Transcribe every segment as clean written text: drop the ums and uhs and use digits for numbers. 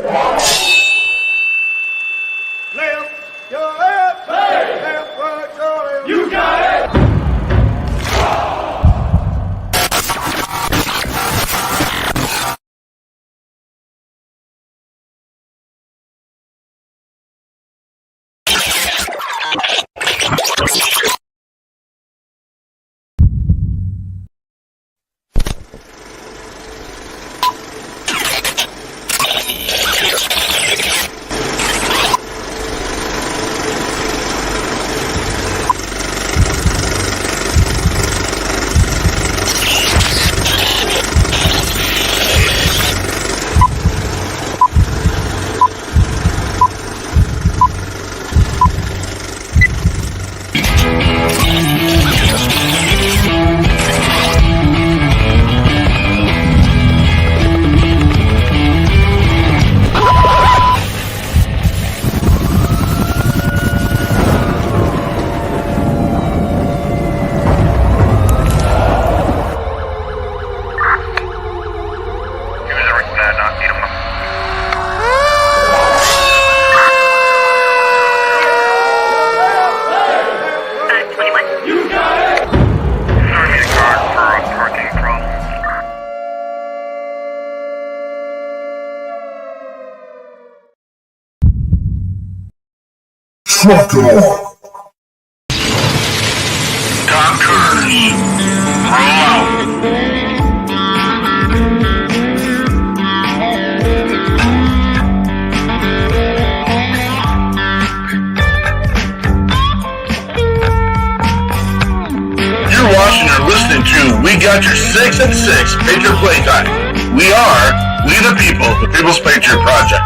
Left, your left, hey. Left, right, your left. You got it. Trucker. Doctors, roll out. You're watching or listening to We Got Your 6 and 6 Patriot Playtime. We the people, the People's Patriot Project.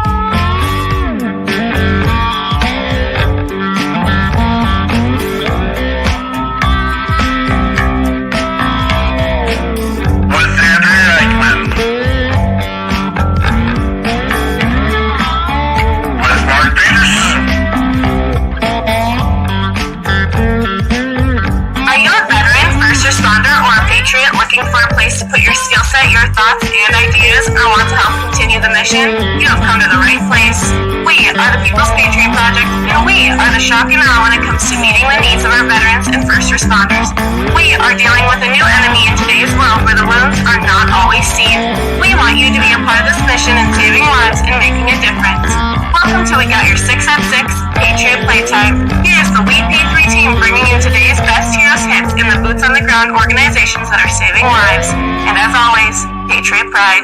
To put your skill set, your thoughts, and ideas, or want to help continue the mission, you have come to the right place. We are the People's Patriot Project, and we are the shock and awe when it comes to meeting the needs of our veterans and first responders. We are dealing with a new enemy in today's world where the wounds are not always seen. We want you to be a part of this mission in saving lives and making a difference. Welcome to We Got Your 6 at 6 Patriot Playtime. Here's the WeP3 Team bringing you today's best heroes hits in the boots on the ground organizations that are saving lives. And as always, Patriot Pride.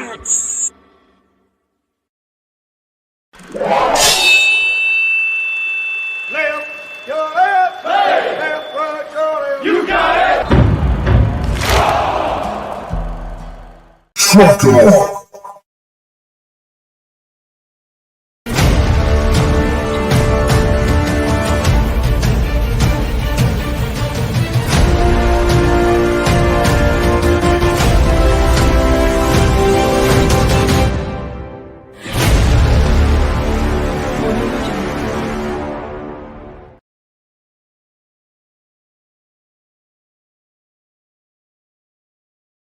Left, your left, hey. Left, right, your left. You got it. Trucker.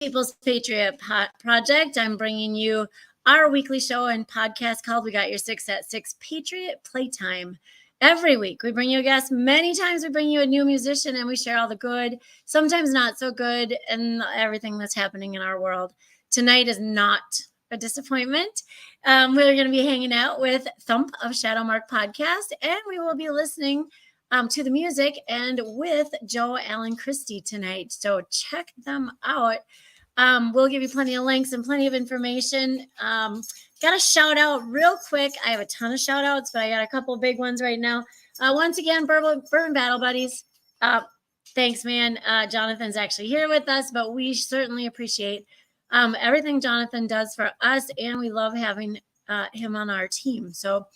People's Patriot Project. I'm bringing you our weekly show and podcast called We Got Your 6 at 6 Patriot Playtime. Every week we bring you a guest. Many times we bring you a new musician and we share all the good, sometimes not so good, and everything that's happening in our world. Tonight is not a disappointment. We're going to be hanging out with Thump of Shadowmark Podcast, and we will be listening to the music and with Joe Allen Christi tonight. So check them out. We'll give you plenty of links and plenty of information. Got a shout out real quick. I have a ton of shout outs, but I got a couple big ones right now. Once again, Bourbon Battle Buddies. Thanks, man. Jonathan's actually here with us, but we certainly appreciate everything Jonathan does for us, and we love having him on our team. So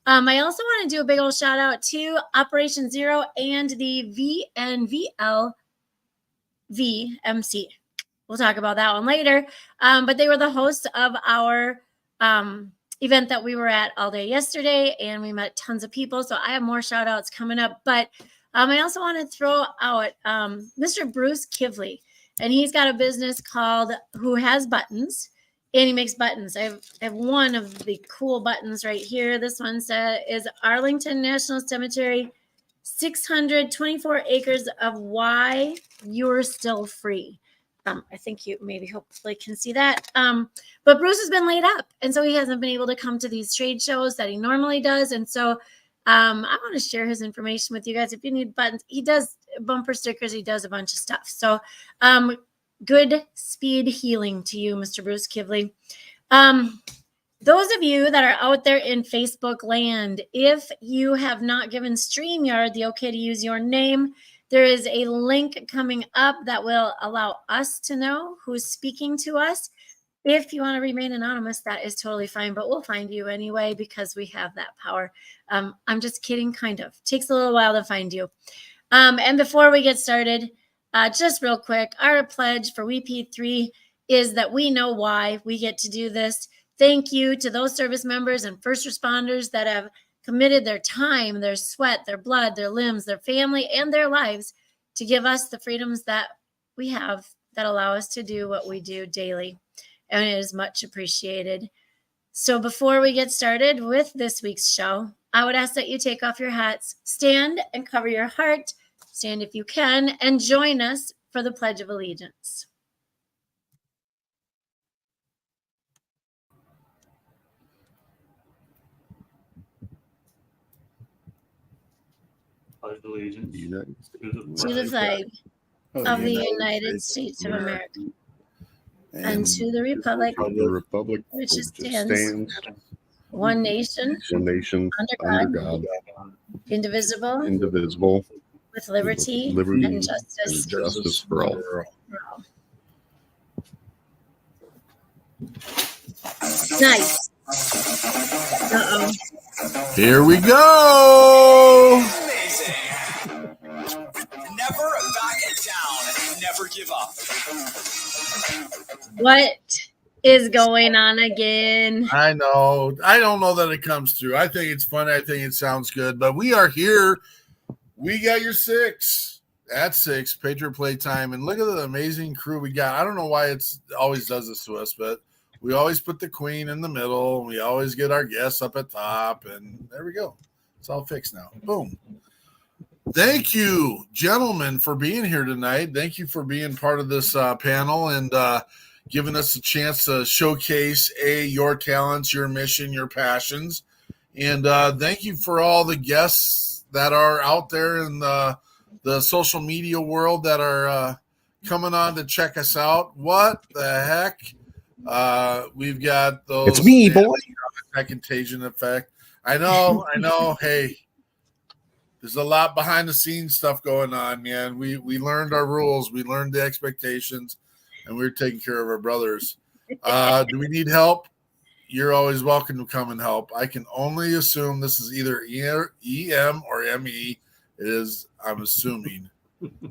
I also want to do a big old shout out to Operation Zero and the VNVL VMC. We'll talk about that one later. But they were the hosts of our event that we were at all day yesterday, and we met tons of people. So I have more shout outs coming up. But I also want to throw out Mr. Bruce Kivley, and he's got a business called Who Has Buttons. And he makes buttons. I have one of the cool buttons right here. This one is Arlington National Cemetery, 624 acres of why you're still free. I think you maybe hopefully can see that. But Bruce has been laid up, and so he hasn't been able to come to these trade shows that he normally does. And so I want to share his information with you guys. If you need buttons, he does bumper stickers. He does a bunch of stuff. So good speed healing to you, Mr. Bruce Kivley. Those of you that are out there in Facebook land, if you have not given StreamYard the okay to use your name, there is a link coming up that will allow us to know who's speaking to us. If you want to remain anonymous, that is totally fine, but we'll find you anyway because we have that power. I'm just kidding, kind of. Takes a little while to find you. And before we get started, just real quick, our pledge for WeP3 is that we know why we get to do this. Thank you to those service members and first responders that have committed their time, their sweat, their blood, their limbs, their family, and their lives to give us the freedoms that we have that allow us to do what we do daily. And it is much appreciated. So before we get started with this week's show, I would ask that you take off your hats, stand and cover your heart, stand if you can, and join us for the Pledge of Allegiance. Pledge allegiance To the flag of the United States of America and to the republic which stands one nation under God, indivisible, with liberty and justice for all. Nice. Here we go. Amazing. Never back it down. Never give up. What is going on again? I know. I don't know that it comes through. I think it's funny. I think it sounds good. But we are here. We got your 6 at 6 Patriot Playtime. And look at the amazing crew we got. I don't know why it always does this to us, but we always put the queen in the middle. And we always get our guests up at top. And there we go. It's all fixed now. Boom. Thank you, gentlemen, for being here tonight. Thank you for being part of this panel and giving us a chance to showcase your talents, your mission, your passions. And thank you for all the guests that are out there in the social media world that are coming on to check us out. What the heck? We've got those. It's me, boy. That contagion effect. I know. Hey, there's a lot behind the scenes stuff going on, man. We learned our rules. We learned the expectations, and we're taking care of our brothers. Do we need help? You're always welcome to come and help. I can only assume this is either EM or ME. It is, I'm assuming.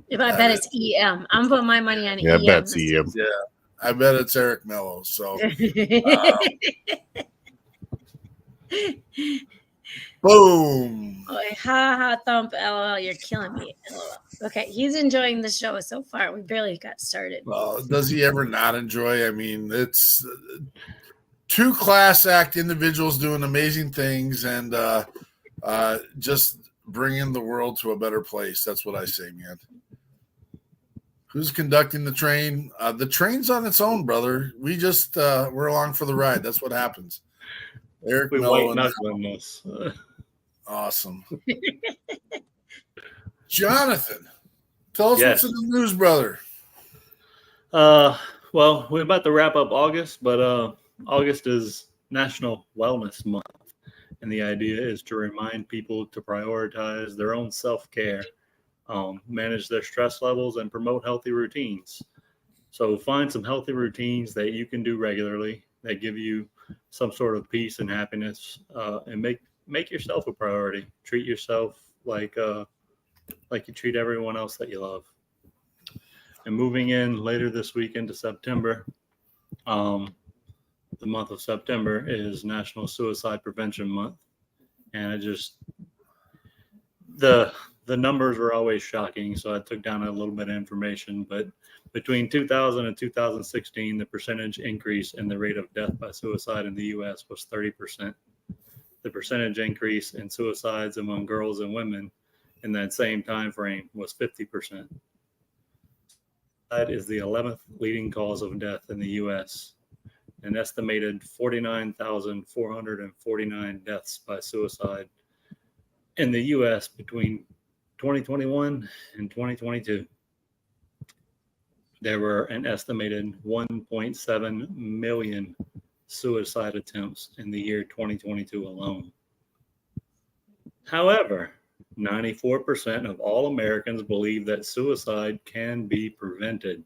If I bet it's EM. I'm putting my money on EM. Yeah, I bet it's EM. Yeah, I bet it's Eric Mello. So, boom. Oh, ha, thump, LOL. You're killing me. LOL. Okay, he's enjoying the show so far. We barely got started. Well, does he ever not enjoy? I mean, it's two class act individuals doing amazing things and just bringing the world to a better place. That's what I say, man. Who's conducting the train? The train's on its own, brother. We just we're along for the ride. That's what happens. Eric Mello. this. Awesome. Jonathan, tell us what's in the news, brother. Well, we're about to wrap up August, but August is National Wellness Month. And the idea is to remind people to prioritize their own self-care, manage their stress levels, and promote healthy routines. So find some healthy routines that you can do regularly that give you some sort of peace and happiness, and make yourself a priority. Treat yourself like you treat everyone else that you love. And moving in later this week into September, the month of September is National Suicide Prevention Month. And the the numbers were always shocking, so I took down a little bit of information. But between 2000 and 2016, the percentage increase in the rate of death by suicide in the U.S. was 30%. The percentage increase in suicides among girls and women in that same time frame was 50%. That is the 11th leading cause of death in the U.S. An estimated 49,449 deaths by suicide in the U.S. between 2021 and 2022. There were an estimated 1.7 million suicide attempts in the year 2022 alone. However, 94% of all Americans believe that suicide can be prevented.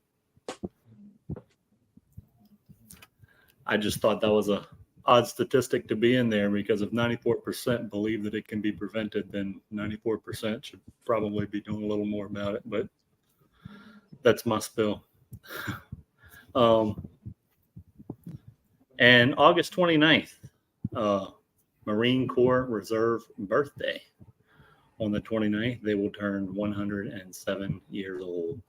I just thought that was a odd statistic to be in there, because if 94% believe that it can be prevented, then 94% should probably be doing a little more about it, but that's my spill. And August 29th, Marine Corps Reserve birthday. On the 29th, they will turn 107 years old.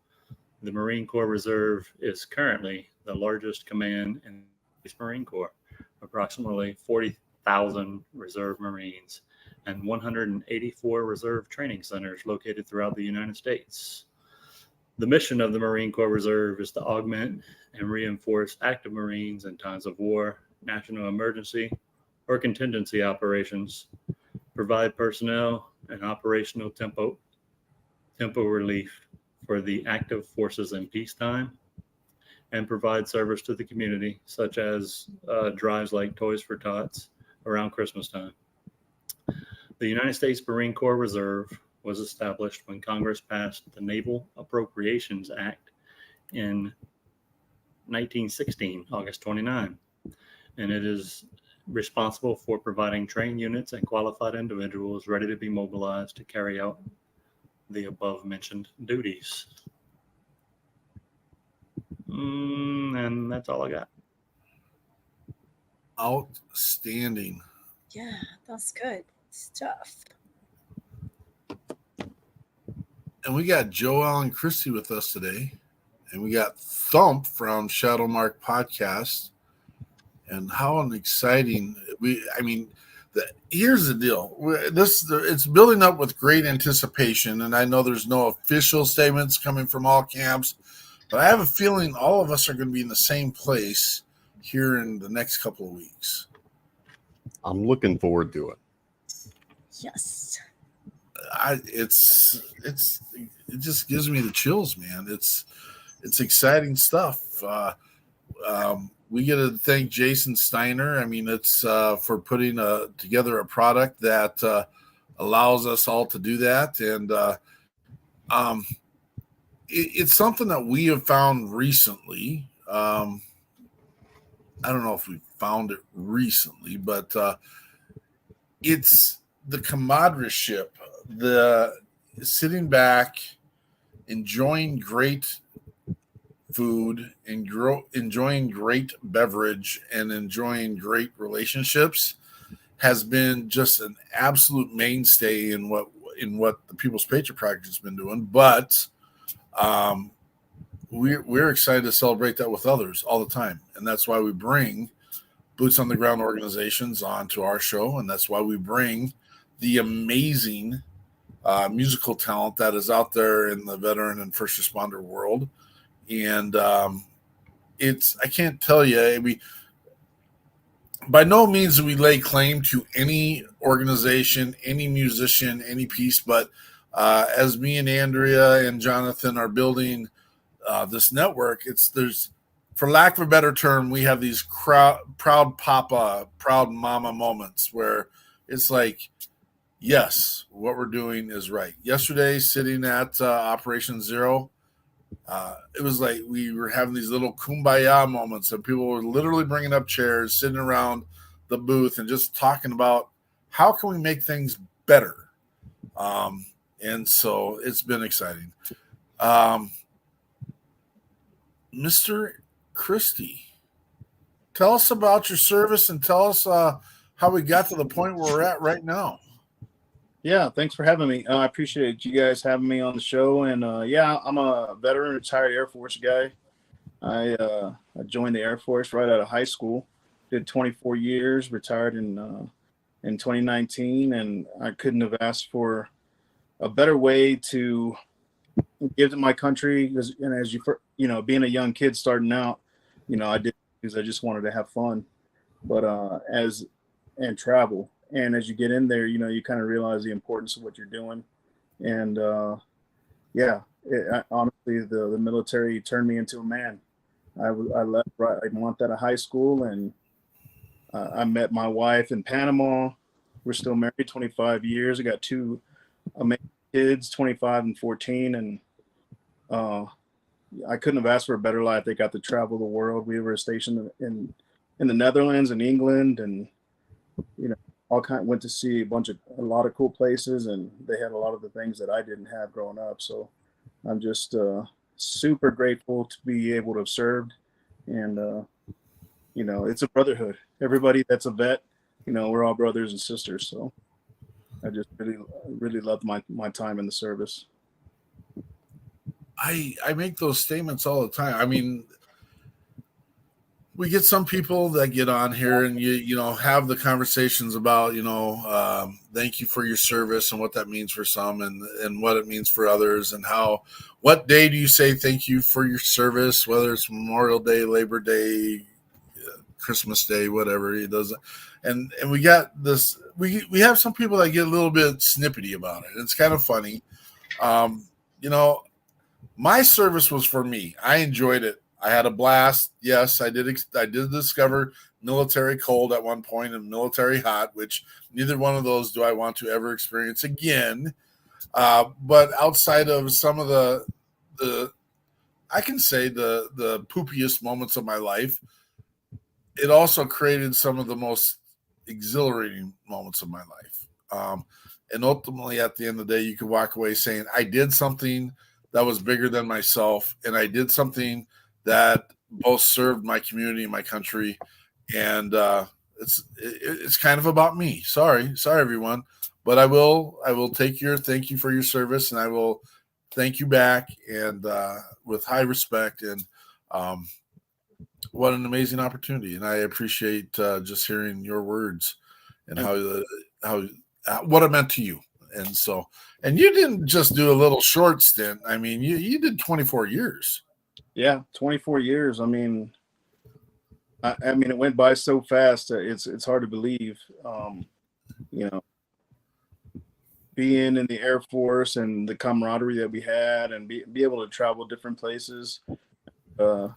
The Marine Corps Reserve is currently the largest command in the Marine Corps. Approximately 40,000 Reserve Marines and 184 Reserve training centers located throughout the United States. The mission of the Marine Corps Reserve is to augment and reinforce active Marines in times of war, national emergency, or contingency operations, provide personnel and operational tempo relief for the active forces in peacetime, and provide service to the community, such as drives like Toys for Tots around Christmas time. The United States Marine Corps Reserve was established when Congress passed the Naval Appropriations Act in 1916, August 29, and it is responsible for providing trained units and qualified individuals ready to be mobilized to carry out the above mentioned duties. And that's all I got. Outstanding. Yeah, that's good stuff. And we got Joe Allen Christi with us today. And we got Thump from Shadowmark Podcast. And how an exciting here's the deal. It's building up with great anticipation. And I know there's no official statements coming from all camps, but I have a feeling all of us are going to be in the same place here in the next couple of weeks. I'm looking forward to it. Yes. It just gives me the chills, man. It's exciting stuff. We get to thank Jason Steiner. I mean, it's for putting together a product that allows us all to do that. And it's something that we have found recently. I don't know if we found it recently, but it's the camaraderie, the sitting back, enjoying great food, enjoying great beverage, and enjoying great relationships has been just an absolute mainstay in what the People's Patriot Project has been doing. But we're excited to celebrate that with others all the time, and that's why we bring boots on the ground organizations onto our show, and that's why we bring the amazing musical talent that is out there in the veteran and first responder world. And I can't tell you, by no means do we lay claim to any organization, any musician, any piece, but as me and Andrea and Jonathan are building this network, there's, for lack of a better term, we have these proud papa, proud mama moments where it's like, yes, what we're doing is right. Yesterday, sitting at Operation Zero, it was like we were having these little kumbaya moments, and people were literally bringing up chairs, sitting around the booth, and just talking about how can we make things better. And so it's been exciting. Mr. Christi, tell us about your service and tell us how we got to the point where we're at right now. Yeah, thanks for having me. I appreciate you guys having me on the show. And yeah, I'm a veteran, retired Air Force guy. I joined the Air Force right out of high school. Did 24 years, retired in 2019, and I couldn't have asked for a better way to give to my country. And as being a young kid starting out, I did because I just wanted to have fun, but and travel. And as you get in there, you kind of realize the importance of what you're doing. And honestly, the military turned me into a man. I left right a month out of high school, and I met my wife in Panama. We're still married 25 years. I got two amazing kids, 25 and 14, and I couldn't have asked for a better life. They got to travel the world. We were stationed in the Netherlands and England, and went to see a lot of cool places, and they had a lot of the things that I didn't have growing up. So I'm just super grateful to be able to have served, and it's a brotherhood. Everybody that's a vet, we're all brothers and sisters. So I just really loved my time in the service. I make those statements all the time. I mean, we get some people that get on here and you have the conversations about thank you for your service and what that means for some and what it means for others, and what day do you say thank you for your service, whether it's Memorial Day, Labor Day, Christmas Day, whatever it does. And we got this, we have some people that get a little bit snippety about it. It's kind of funny. My service was for me. I enjoyed it. I had a blast. Yes, I did discover military cold at one point and military hot, which neither one of those do I want to ever experience again. But outside of some of the I can say the poopiest moments of my life, it also created some of the most exhilarating moments of my life. And ultimately, at the end of the day, you could walk away saying, I did something that was bigger than myself, and I did something that both served my community and my country. And it's kind of about me. Sorry, everyone. But I will take your thank you for your service, and I will thank you back, and with high respect. And what an amazing opportunity. And I appreciate just hearing your words and how what it meant to you. And you didn't just do a little short stint. I mean, you did 24 years. Yeah, 24 years. I mean, it went by so fast. It's hard to believe. Being in the Air Force and the camaraderie that we had, and be able to travel different places, and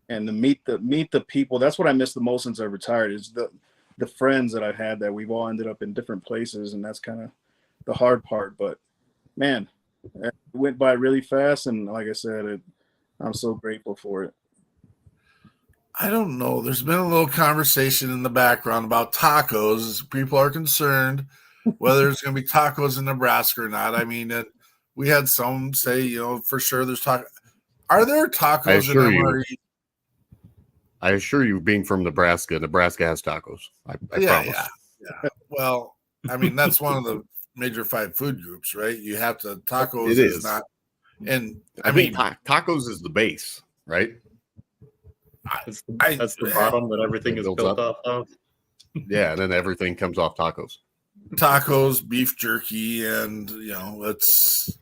to meet the people. That's what I miss the most since I retired. Is the friends that I've had, that we've all ended up in different places, and that's kind of the hard part. But man, it went by really fast, and like I said, I'm so grateful for it. I don't know. There's been a little conversation in the background about tacos. People are concerned whether there's going to be tacos in Nebraska or not. I mean, we had some say, for sure there's tacos. Are there tacos in MRE? I assure you, being from Nebraska has tacos. I promise. Yeah. Well, I mean, that's one of the major 5 food groups, right? You have to, tacos it is not. And I mean, tacos is the base, right? That's the bottom that everything is built off of. Yeah, and then everything comes off tacos. Tacos, beef jerky, and it's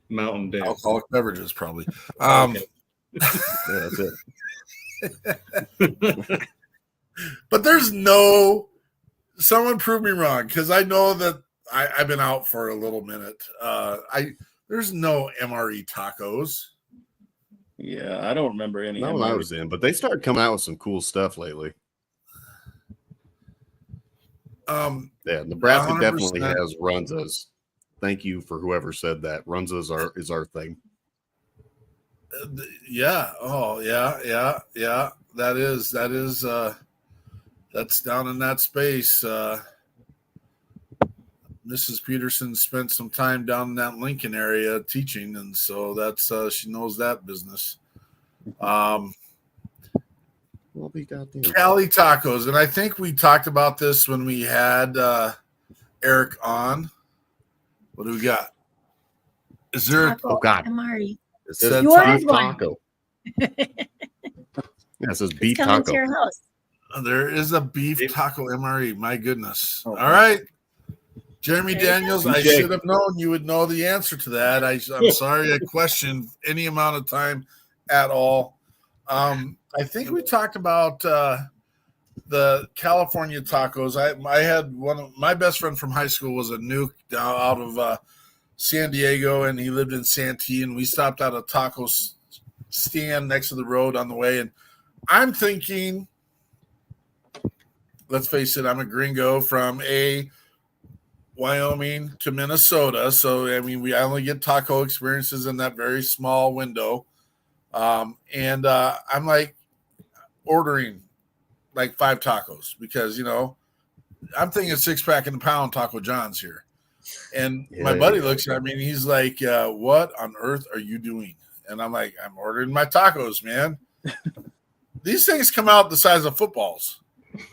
Mountain Dew. Alcoholic beverages, probably. Yeah, that's it. But there's someone prove me wrong, because I know that I've been out for a little minute. There's no MRE tacos. Yeah, I don't remember any. Not when I was in, but they started coming out with some cool stuff lately. Yeah, Nebraska 100%. Definitely has Runzas. Thank you for whoever said that. Runzas is our thing. Yeah. Oh, yeah. That is. That's down in that space. Mrs. Peterson spent some time down in that Lincoln area teaching, and so that's she knows that business. Well, we got Cali tacos, and I think we talked about this when we had Eric on. What do we got? Is there Taco God. MRE. It says You ordered beef one. taco. Yeah, it says It's beef coming to taco. your house. There is a beef taco MRE. My goodness. Oh, All right. Jeremy There you go. Daniels, I DJ. should have known you would know the answer to that. I'm sorry I questioned any amount of time at all. I think we talked about the California tacos. I had one of my best friend from high school was a nuke down out of San Diego, and he lived in Santee, and we stopped at a taco stand next to the road on the way. And I'm thinking, let's face it, I'm a gringo from Wyoming to Minnesota. So, I mean, I only get taco experiences in that very small window. And I'm like ordering like 5 tacos because, I'm thinking 6-pack in the pound Taco John's here. And my buddy looks at me and he's like, what on earth are you doing? And I'm like, I'm ordering my tacos, man. These things come out the size of footballs.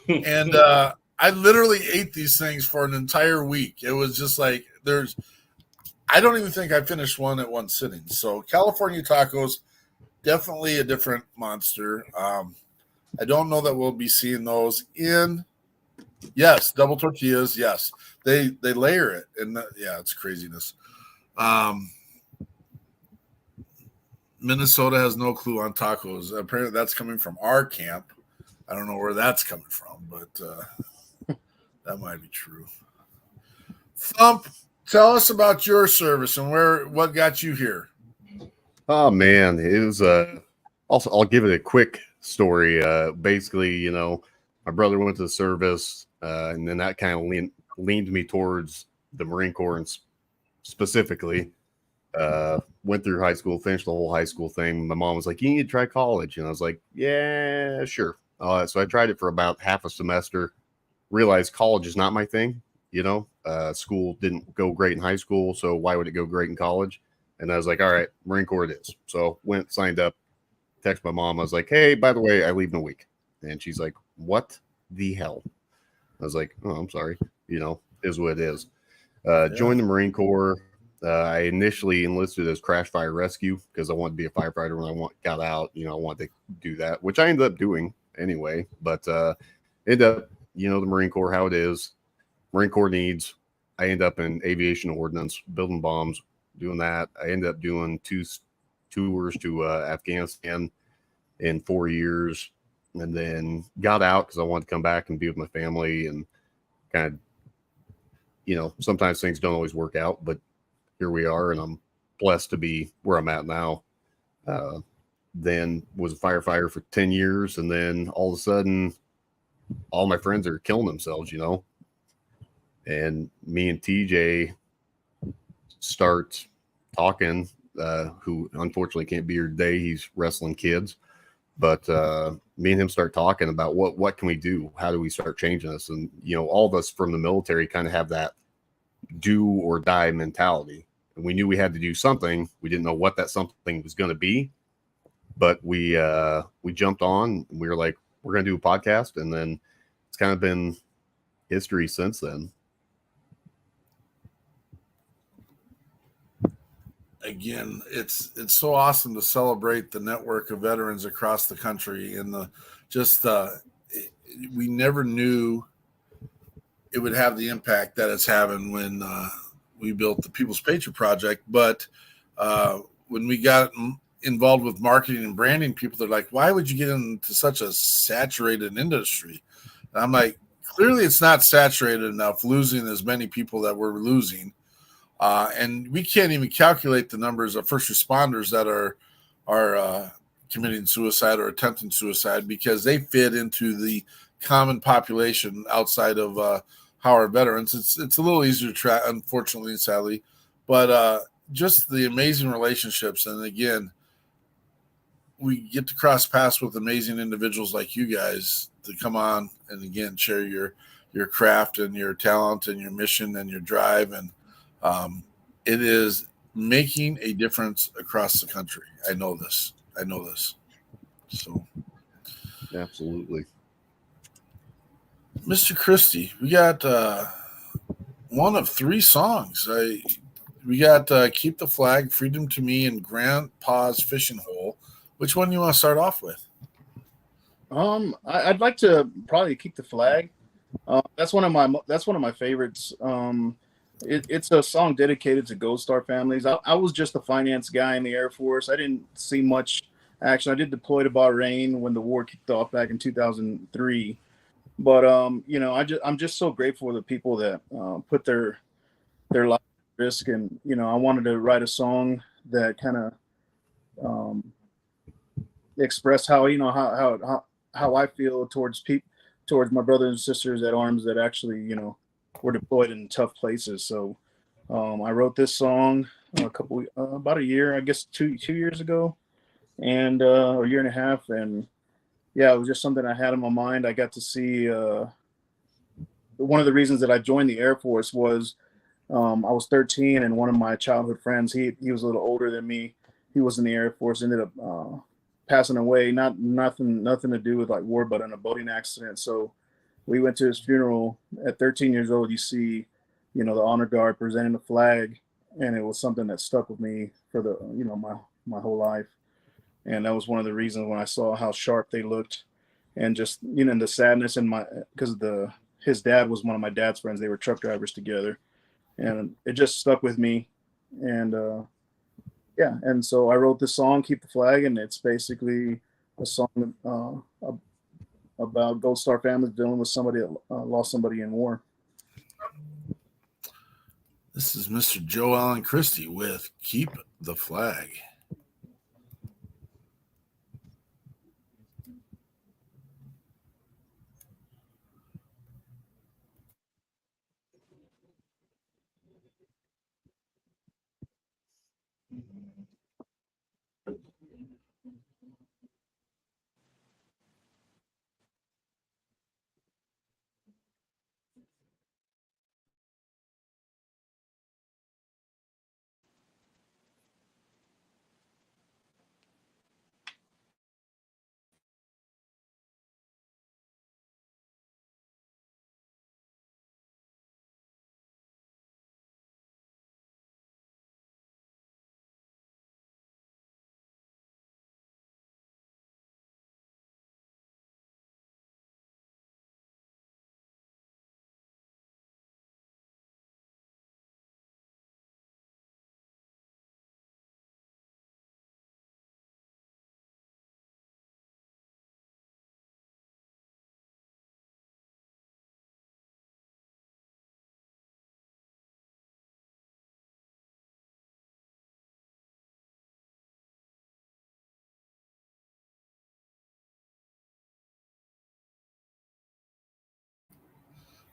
And I literally ate these things for an entire week. It was just like I don't even think I finished one at one sitting. So California tacos, definitely a different monster. I don't know that we'll be seeing those yes, double tortillas. Yes, they layer it, and it's craziness. Minnesota has no clue on tacos. Apparently, that's coming from our camp. I don't know where that's coming from, but that might be true. Thump, tell us about your service and what got you here. Oh man, it was also I'll give it a quick story. Basically, my brother went to the service, and then that kind of leaned me towards the Marine Corps, and specifically went through high school, finished the whole high school thing. My mom was like, "You need to try college," and I was like, "Yeah, sure." So I tried it for about half a semester. Realized college is not my thing. School didn't go great in high school, so why would it go great in college? And I was like, all right, Marine Corps it is. So went, signed up, text my mom. I was like, hey, by the way, I leave in a week. And she's like, what the hell? I was like, oh, I'm sorry. Is what it is. Joined the Marine Corps. I initially enlisted as crash fire rescue because I wanted to be a firefighter when I got out. I wanted to do that, which I ended up doing anyway. But ended up, the Marine Corps, how it is. Marine Corps needs. I ended up in aviation ordnance, building bombs, doing that. I ended up doing 2 tours to Afghanistan in 4 years, and then got out because I wanted to come back and be with my family, and kind of, sometimes things don't always work out, but here we are, and I'm blessed to be where I'm at now. Then was a firefighter for 10 years, and then all of a sudden, all my friends are killing themselves, and me and TJ start talking, who unfortunately can't be here today. He's wrestling kids, but me and him start talking about what can we do? How do we start changing this? And, all of us from the military kind of have that do or die mentality. And we knew we had to do something. We didn't know what that something was going to be, but we jumped on, and we were like, we're going to do a podcast. And then it's kind of been history since then. Again, it's so awesome to celebrate the network of veterans across the country, and we never knew it would have the impact that it's having when we built the People's Patriot Project. But when we got involved with marketing and branding, people, they're like, why would you get into such a saturated industry? And I'm like, clearly it's not saturated enough, losing as many people that we're losing. And we can't even calculate the numbers of first responders that are committing suicide or attempting suicide, because they fit into the common population outside of our veterans. It's a little easier to track, unfortunately and sadly, but just the amazing relationships. And again, we get to cross paths with amazing individuals like you guys to come on and again share your craft and your talent and your mission and your drive, and it is making a difference across the country. I know this. So, absolutely. Mr. Christi, we got one of 3 songs. We got Keep the Flag, Freedom to Me, and Grandpa's Fishing Hole. Which one do you want to start off with? I'd like to probably Keep the Flag. That's one of my favorites. It's a song dedicated to Gold Star families. I was just a finance guy in the Air Force. I didn't see much action. I did deploy to Bahrain when the war kicked off back in 2003. But I'm just so grateful for the people that put their life at risk, and I wanted to write a song that kind of express how how I feel towards my brothers and sisters at arms that actually were deployed in tough places. So I wrote this song about a year, I guess 2 years ago, and a year and a half, and yeah, it was just something I had in my mind. I got to see one of the reasons that I joined the Air Force was I was 13, and one of my childhood friends, he was a little older than me. He was in the Air Force, ended up passing away. Nothing to do with like war, but in a boating accident. So we went to his funeral. At 13 years old, you see, the honor guard presenting the flag, and it was something that stuck with me for the my whole life. And that was one of the reasons when I saw how sharp they looked, and just the sadness in because his dad was one of my dad's friends. They were truck drivers together, and it just stuck with me. And and so I wrote this song, Keep the Flag, and it's basically a song about Gold Star families dealing with somebody that lost somebody in war. This is Mr. Joe Allen Christi with Keep the Flag.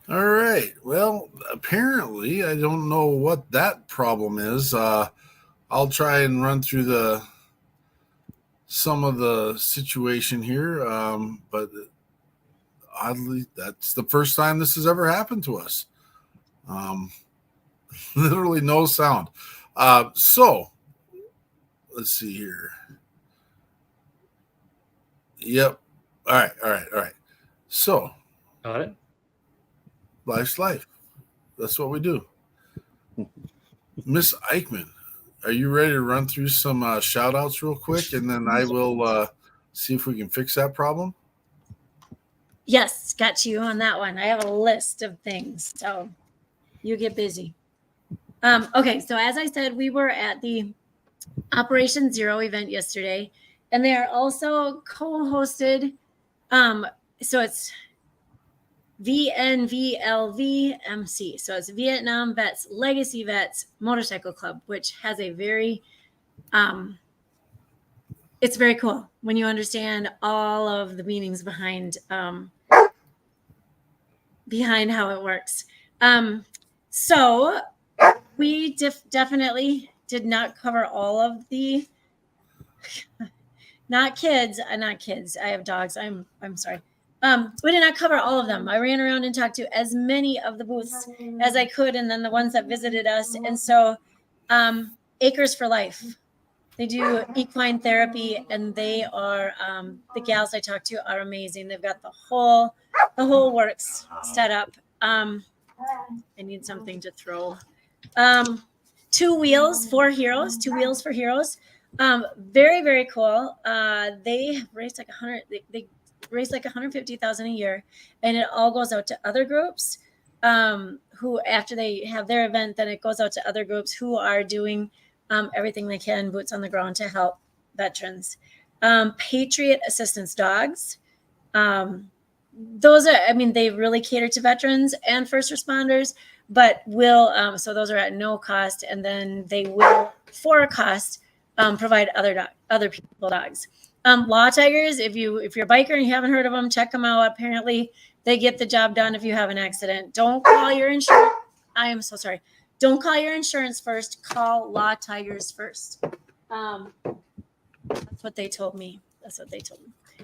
All right. Well, apparently, I don't know what that problem is. I'll try and run through some of the situation here, but oddly, that's the first time this has ever happened to us. Literally no sound. So let's see here. Yep. All right. So, Got it. life's life. That's what we do. Miss Eichmann, are you ready to run through some shout outs real quick? And then I will see if we can fix that problem. Yes, got you on that one. I have a list of things, so you get busy. Okay, so as I said, we were at the Operation Zero event yesterday, and they are also co-hosted. So it's VNVLVMC. So it's Vietnam Vets Legacy Vets Motorcycle Club, which has a very, it's very cool when you understand all of the meanings behind how it works. So we definitely did not cover all of the, not kids. I have dogs. I'm sorry. We did not cover all of them. I ran around and talked to as many of the booths as I could, and then the ones that visited us. And so Acres for Life, they do equine therapy, and they are, the gals I talked to are amazing. They've got the whole works set up. I need something to throw. 2 wheels for heroes. 2 wheels for heroes. Very, very cool. They raise like 100. They raise like 150,000 a year, and it all goes out to other groups. Who after they have their event, then it goes out to other groups who are doing everything they can, boots on the ground, to help veterans. Patriot assistance dogs. Those are, I mean, they really cater to veterans and first responders, but will, so those are at no cost. And then they will, for a cost, provide other people dogs. Law Tigers, if you're a biker and you haven't heard of them, check them out. Apparently they get the job done if you have an accident. Don't call your insurance. I am so sorry. Don't call your insurance first. Call Law Tigers first. That's what they told me.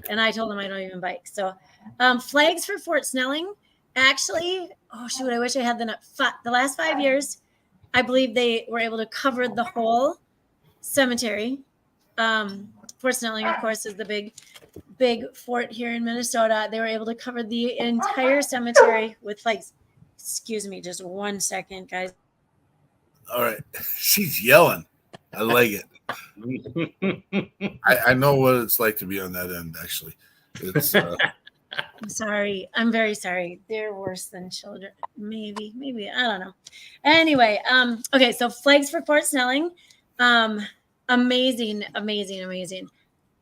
And I told them I don't even bike. So flags for Fort Snelling. Actually, oh shoot, I wish I had the last 5 years. I believe they were able to cover the whole cemetery. Fort Snelling, of course, is the big fort here in Minnesota. They were able to cover the entire cemetery with flags. Excuse me, just 1 second, guys. All right. She's yelling. I like it. I know what it's like to be on that end, actually. It's I'm sorry. I'm very sorry. They're worse than children. Maybe. I don't know. Anyway, okay, so flags for Fort Snelling. Amazing.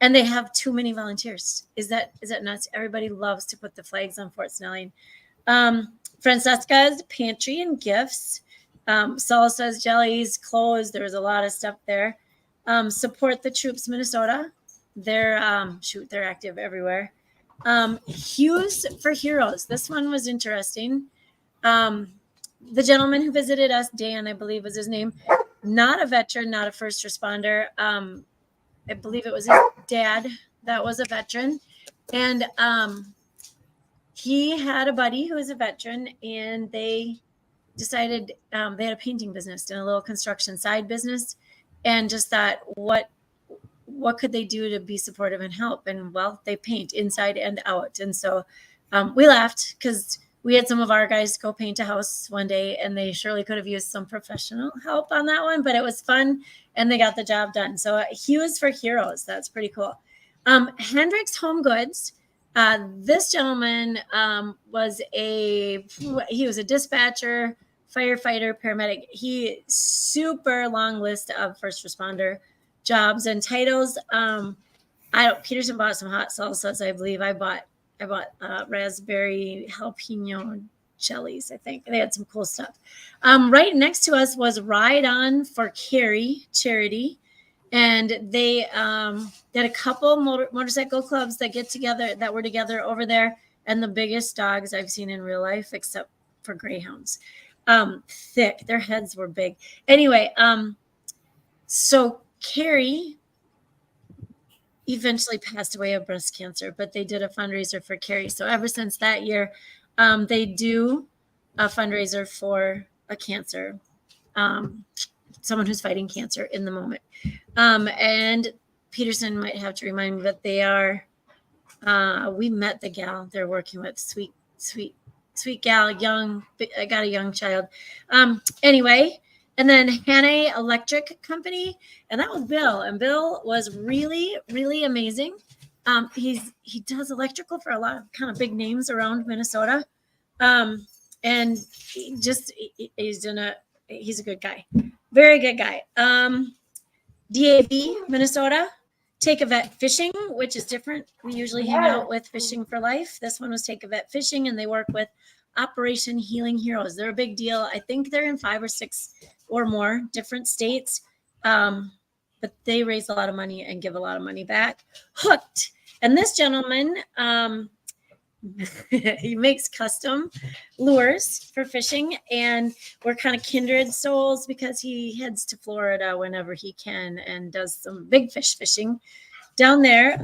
And they have too many volunteers. Is that nuts? Everybody loves to put the flags on Fort Snelling. Francesca's Pantry and Gifts. Salsas, jellies, clothes. There was a lot of stuff there. Support the Troops Minnesota. They're active everywhere. Hues for Heroes. This one was interesting. The gentleman who visited us, Dan, I believe was his name, not a veteran, not a first responder. I believe it was his dad that was a veteran. And he had a buddy who was a veteran, and they decided they had a painting business and a little construction side business, and just thought, what could they do to be supportive and help? And well, they paint inside and out. And so we laughed because we had some of our guys go paint a house one day, and they surely could have used some professional help on that one, but it was fun and they got the job done. So Hues for Heroes. That's pretty cool. Hendricks Home Goods. This gentleman was a dispatcher, firefighter, paramedic. He super long list of first responder jobs and titles. Peterson bought some hot salsas, I believe. I bought raspberry jalapeno jellies. I think they had some cool stuff. Right next to us was Ride On for Carry charity, and they had a couple motorcycle clubs that were together over there, and the biggest dogs I've seen in real life, except for greyhounds. Thick, their heads were big. Anyway, so Carrie eventually passed away of breast cancer, but they did a fundraiser for Carrie. So ever since that year, they do a fundraiser for a cancer, someone who's fighting cancer in the moment. And Peterson might have to remind me, but they are, we met the gal they're working with, sweet gal, I got a young child. Anyway, and then Hannay Electric Company, and that was Bill. And Bill was really, really amazing. He does electrical for a lot of kind of big names around Minnesota. And he's a good guy. Very good guy. DAB, Minnesota. Take a Vet Fishing, which is different. We usually hang out with Fishing for Life. This one was Take a Vet Fishing, and they work with Operation Healing Heroes. They're a big deal. I think they're in 5 or 6 or more different states, but they raise a lot of money and give a lot of money back. Hooked. And this gentleman, he makes custom lures for fishing, and we're kind of kindred souls because he heads to Florida whenever he can and does some big fish fishing down there.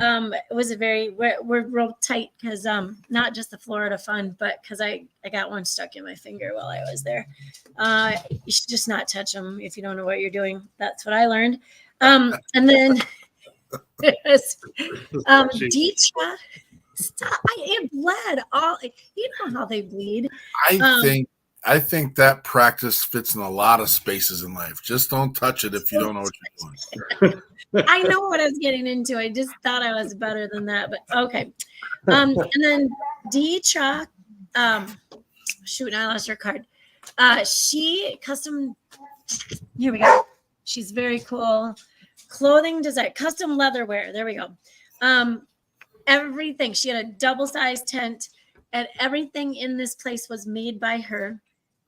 It was we're real tight because not just the Florida fun, but because I got one stuck in my finger while I was there. You should just not touch them if you don't know what you're doing. That's what I learned. And then Deetra. Stop! It bled all. You know how they bleed. I think I think that practice fits in a lot of spaces in life. Just don't touch it if you don't know what you're doing. I know what I was getting into. I just thought I was better than that, but okay. And then D Chalk, shoot, I lost her card. She custom, here we go. She's very cool. Clothing design, custom leatherware. There we go. Everything. She had a double-sized tent, and everything in this place was made by her.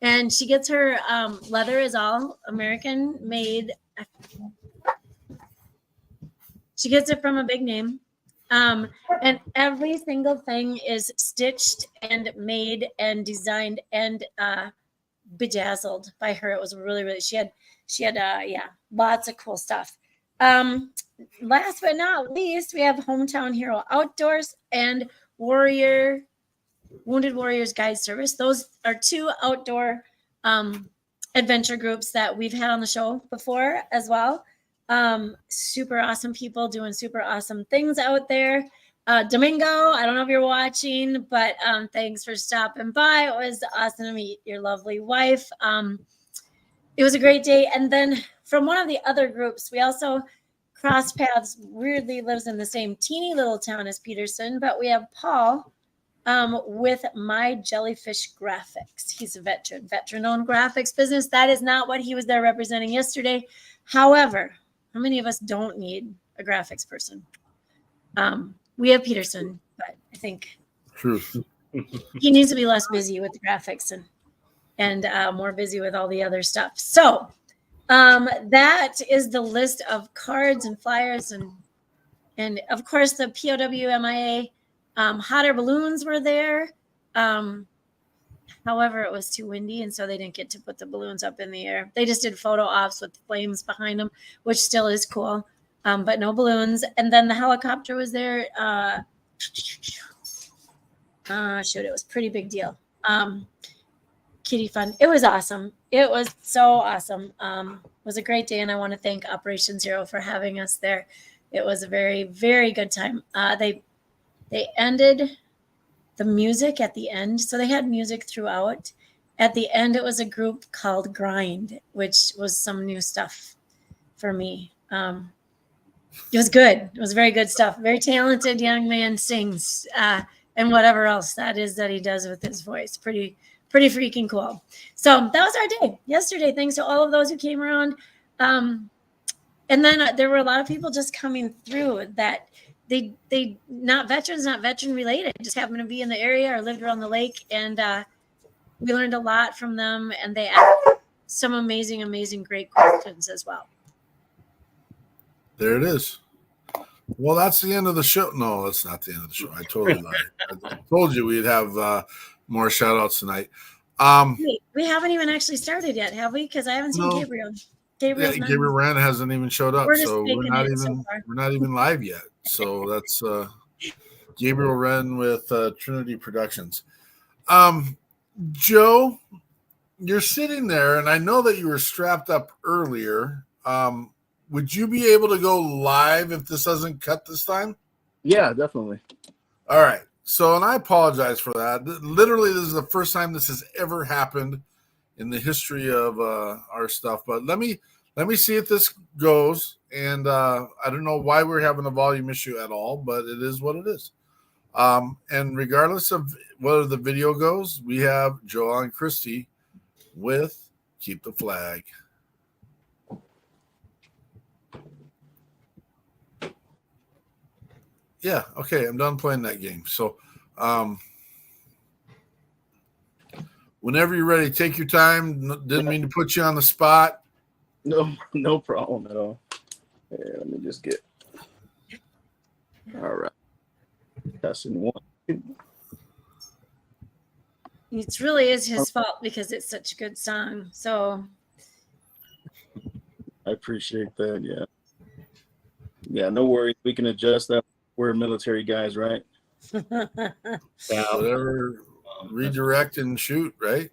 And she gets her leather is all American made. She gets it from a big name. And every single thing is stitched and made and designed and bedazzled by her. It was really, really, she had lots of cool stuff. Last but not least, we have Hometown Hero Outdoors and Wounded Warriors Guide Service. Those are two outdoor adventure groups that we've had on the show before as well. Super awesome people doing super awesome things out there. Domingo, I don't know if you're watching, but thanks for stopping by. It was awesome to meet your lovely wife. It was a great day. And then from one of the other groups, we also crossed paths. Weirdly lives in the same teeny little town as Peterson, but we have Paul with My Jellyfish Graphics. He's a veteran-owned graphics business. That is not what he was there representing yesterday. However, how many of us don't need a graphics person? We have Peterson, but I think he needs to be less busy with the graphics and more busy with all the other stuff. So that is the list of cards and flyers and of course the POWMIA hot air balloons were there. However, it was too windy, and so they didn't get to put the balloons up in the air. They just did photo ops with flames behind them, which still is cool, but no balloons. And then the helicopter was there. Shoot, it was a pretty big deal. Kitty fun. It was awesome. It was so awesome. It was a great day, and I want to thank Operation Zero for having us there. It was a very, very good time. They ended the music at the end. So they had music throughout. At the end, it was a group called Grind, which was some new stuff for me. It was good. It was very good stuff. Very talented young man sings and whatever else that is that he does with his voice. Pretty freaking cool. So that was our day yesterday. Thanks to all of those who came around. And then there were a lot of people just coming through that they not veteran related, just happened to be in the area or lived around the lake. And we learned a lot from them, and they asked some amazing, great questions as well. There it is. Well, that's the end of the show. No, that's not the end of the show. I totally lied. I told you we'd have more shout outs tonight. Wait, we haven't even actually started yet, have we? Because I haven't seen Gabriel. Gabriel Rand hasn't even showed up, so we're not even live yet. So that's Gabriel Wren with Trinity Productions. Joe, you're sitting there, and I know that you were strapped up earlier. Would you be able to go live if this doesn't cut this time? Yeah, definitely. All right. So, and I apologize for that. Literally, this is the first time this has ever happened in the history of our stuff. But let me see if this goes. And I don't know why we're having a volume issue at all, but it is what it is. And regardless of whether the video goes, we have Joe Allen Christi with Keep the Flag. Yeah, okay, I'm done playing that game. So whenever you're ready, take your time. Didn't mean to put you on the spot. No problem at all. Yeah, let me just get. All right. Testing one. It really is his fault because it's such a good song. So I appreciate that. Yeah. Yeah, no worries. We can adjust that. We're military guys, right? Yeah, whatever. Redirect and shoot, right?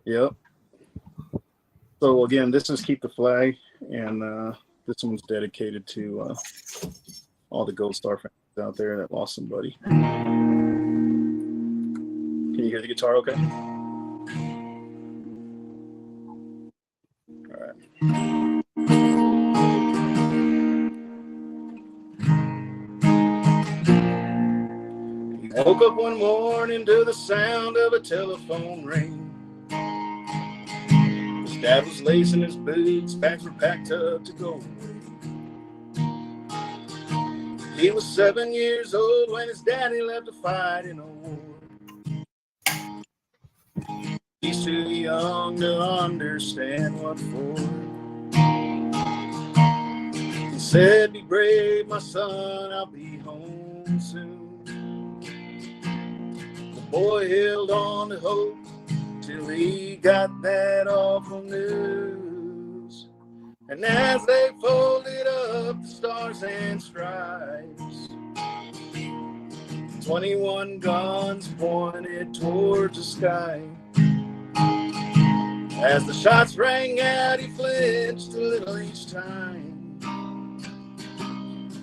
Yep. So again, this is Keep the Flag, and this one's dedicated to all the Gold Star fans out there that lost somebody. Can you hear the guitar okay? He woke up one morning to the sound of a telephone ring. His dad was lacing his boots, bags were packed up to go away. He was 7 years old when his daddy left to fight in a war. He's too young to understand what for. He said, "Be brave, my son, I'll be home soon." The boy held on to hope till he got that awful news. And as they folded up the stars and stripes, 21 guns pointed towards the sky. As the shots rang out, he flinched a little each time.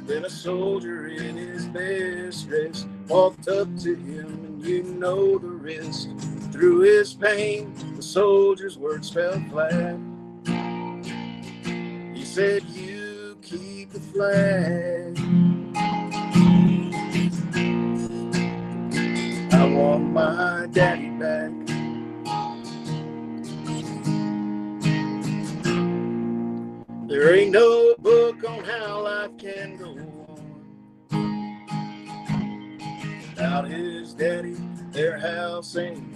Then a soldier in his best dress walked up to him, and you know the rest. Through his pain, the soldier's words fell flat. He said, "You keep the flag. I want my daddy back." There ain't no book on how life can go on without his daddy, their house ain't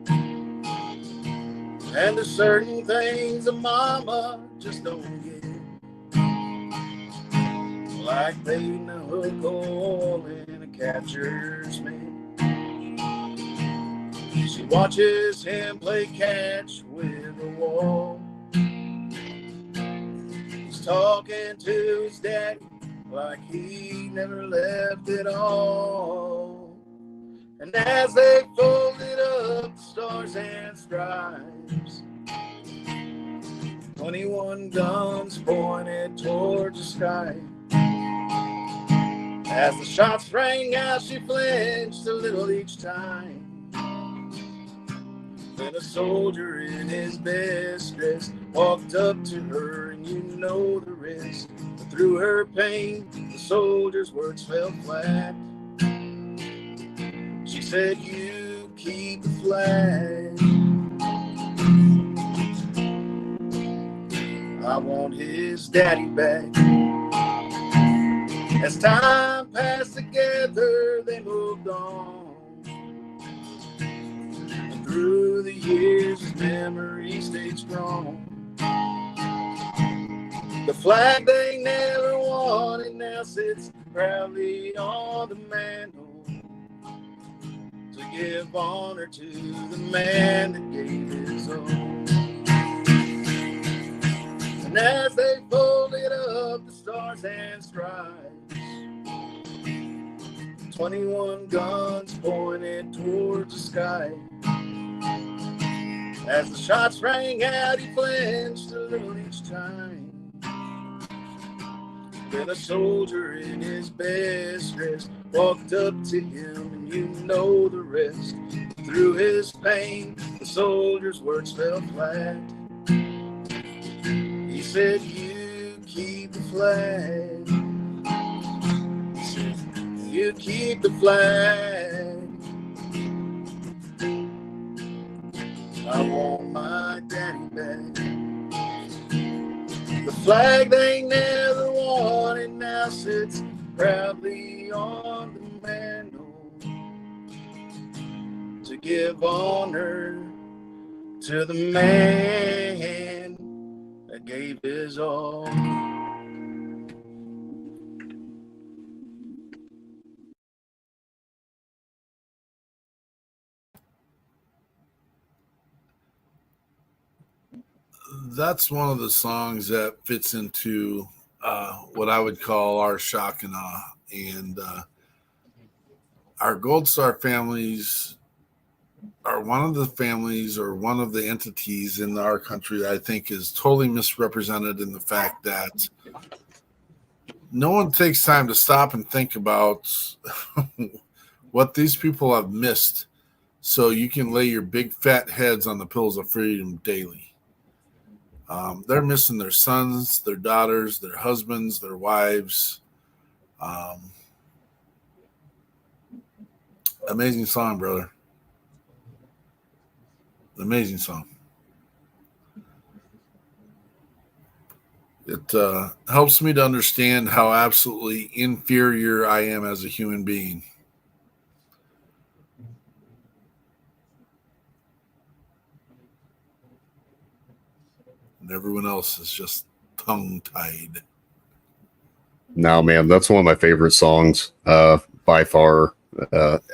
home. And there's certain things a mama just don't get, like baiting a hook hole in a catcher's mitt. She watches him play catch with a wall. Talking to his daddy like he never left at all. And as they folded up the stars and stripes, 21 guns pointed towards the sky. As the shots rang out, she flinched a little each time. Then a soldier in his best dress walked up to her, and you know the rest. But through her pain, the soldier's words fell flat. She said, "You keep the flag. I want his daddy back." As time passed together, they moved on. Through the years, his memory stayed strong. The flag they never wanted now sits proudly on the mantle to give honor to the man that gave his own. And as they folded up the stars and stripes, 21 guns pointed towards the sky. As the shots rang out, he flinched a little each time. Then a soldier in his best dress walked up to him, and you know the rest. Through his pain, the soldier's words fell flat. He said, "You keep the flag. He said, "You keep the flag. I want my daddy back." The flag they never wanted now sits proudly on the mantle to give honor to the man that gave his all. That's one of the songs that fits into what I would call our shock and awe. And our Gold Star families are one of the families or one of the entities in our country that I think is totally misrepresented in the fact that no one takes time to stop and think about what these people have missed so you can lay your big fat heads on the pillows of freedom daily. They're missing their sons, their daughters, their husbands, their wives. Amazing song, brother. Amazing song. It helps me to understand how absolutely inferior I am as a human being. And everyone else is just tongue-tied. No, man, that's one of my favorite songs by far.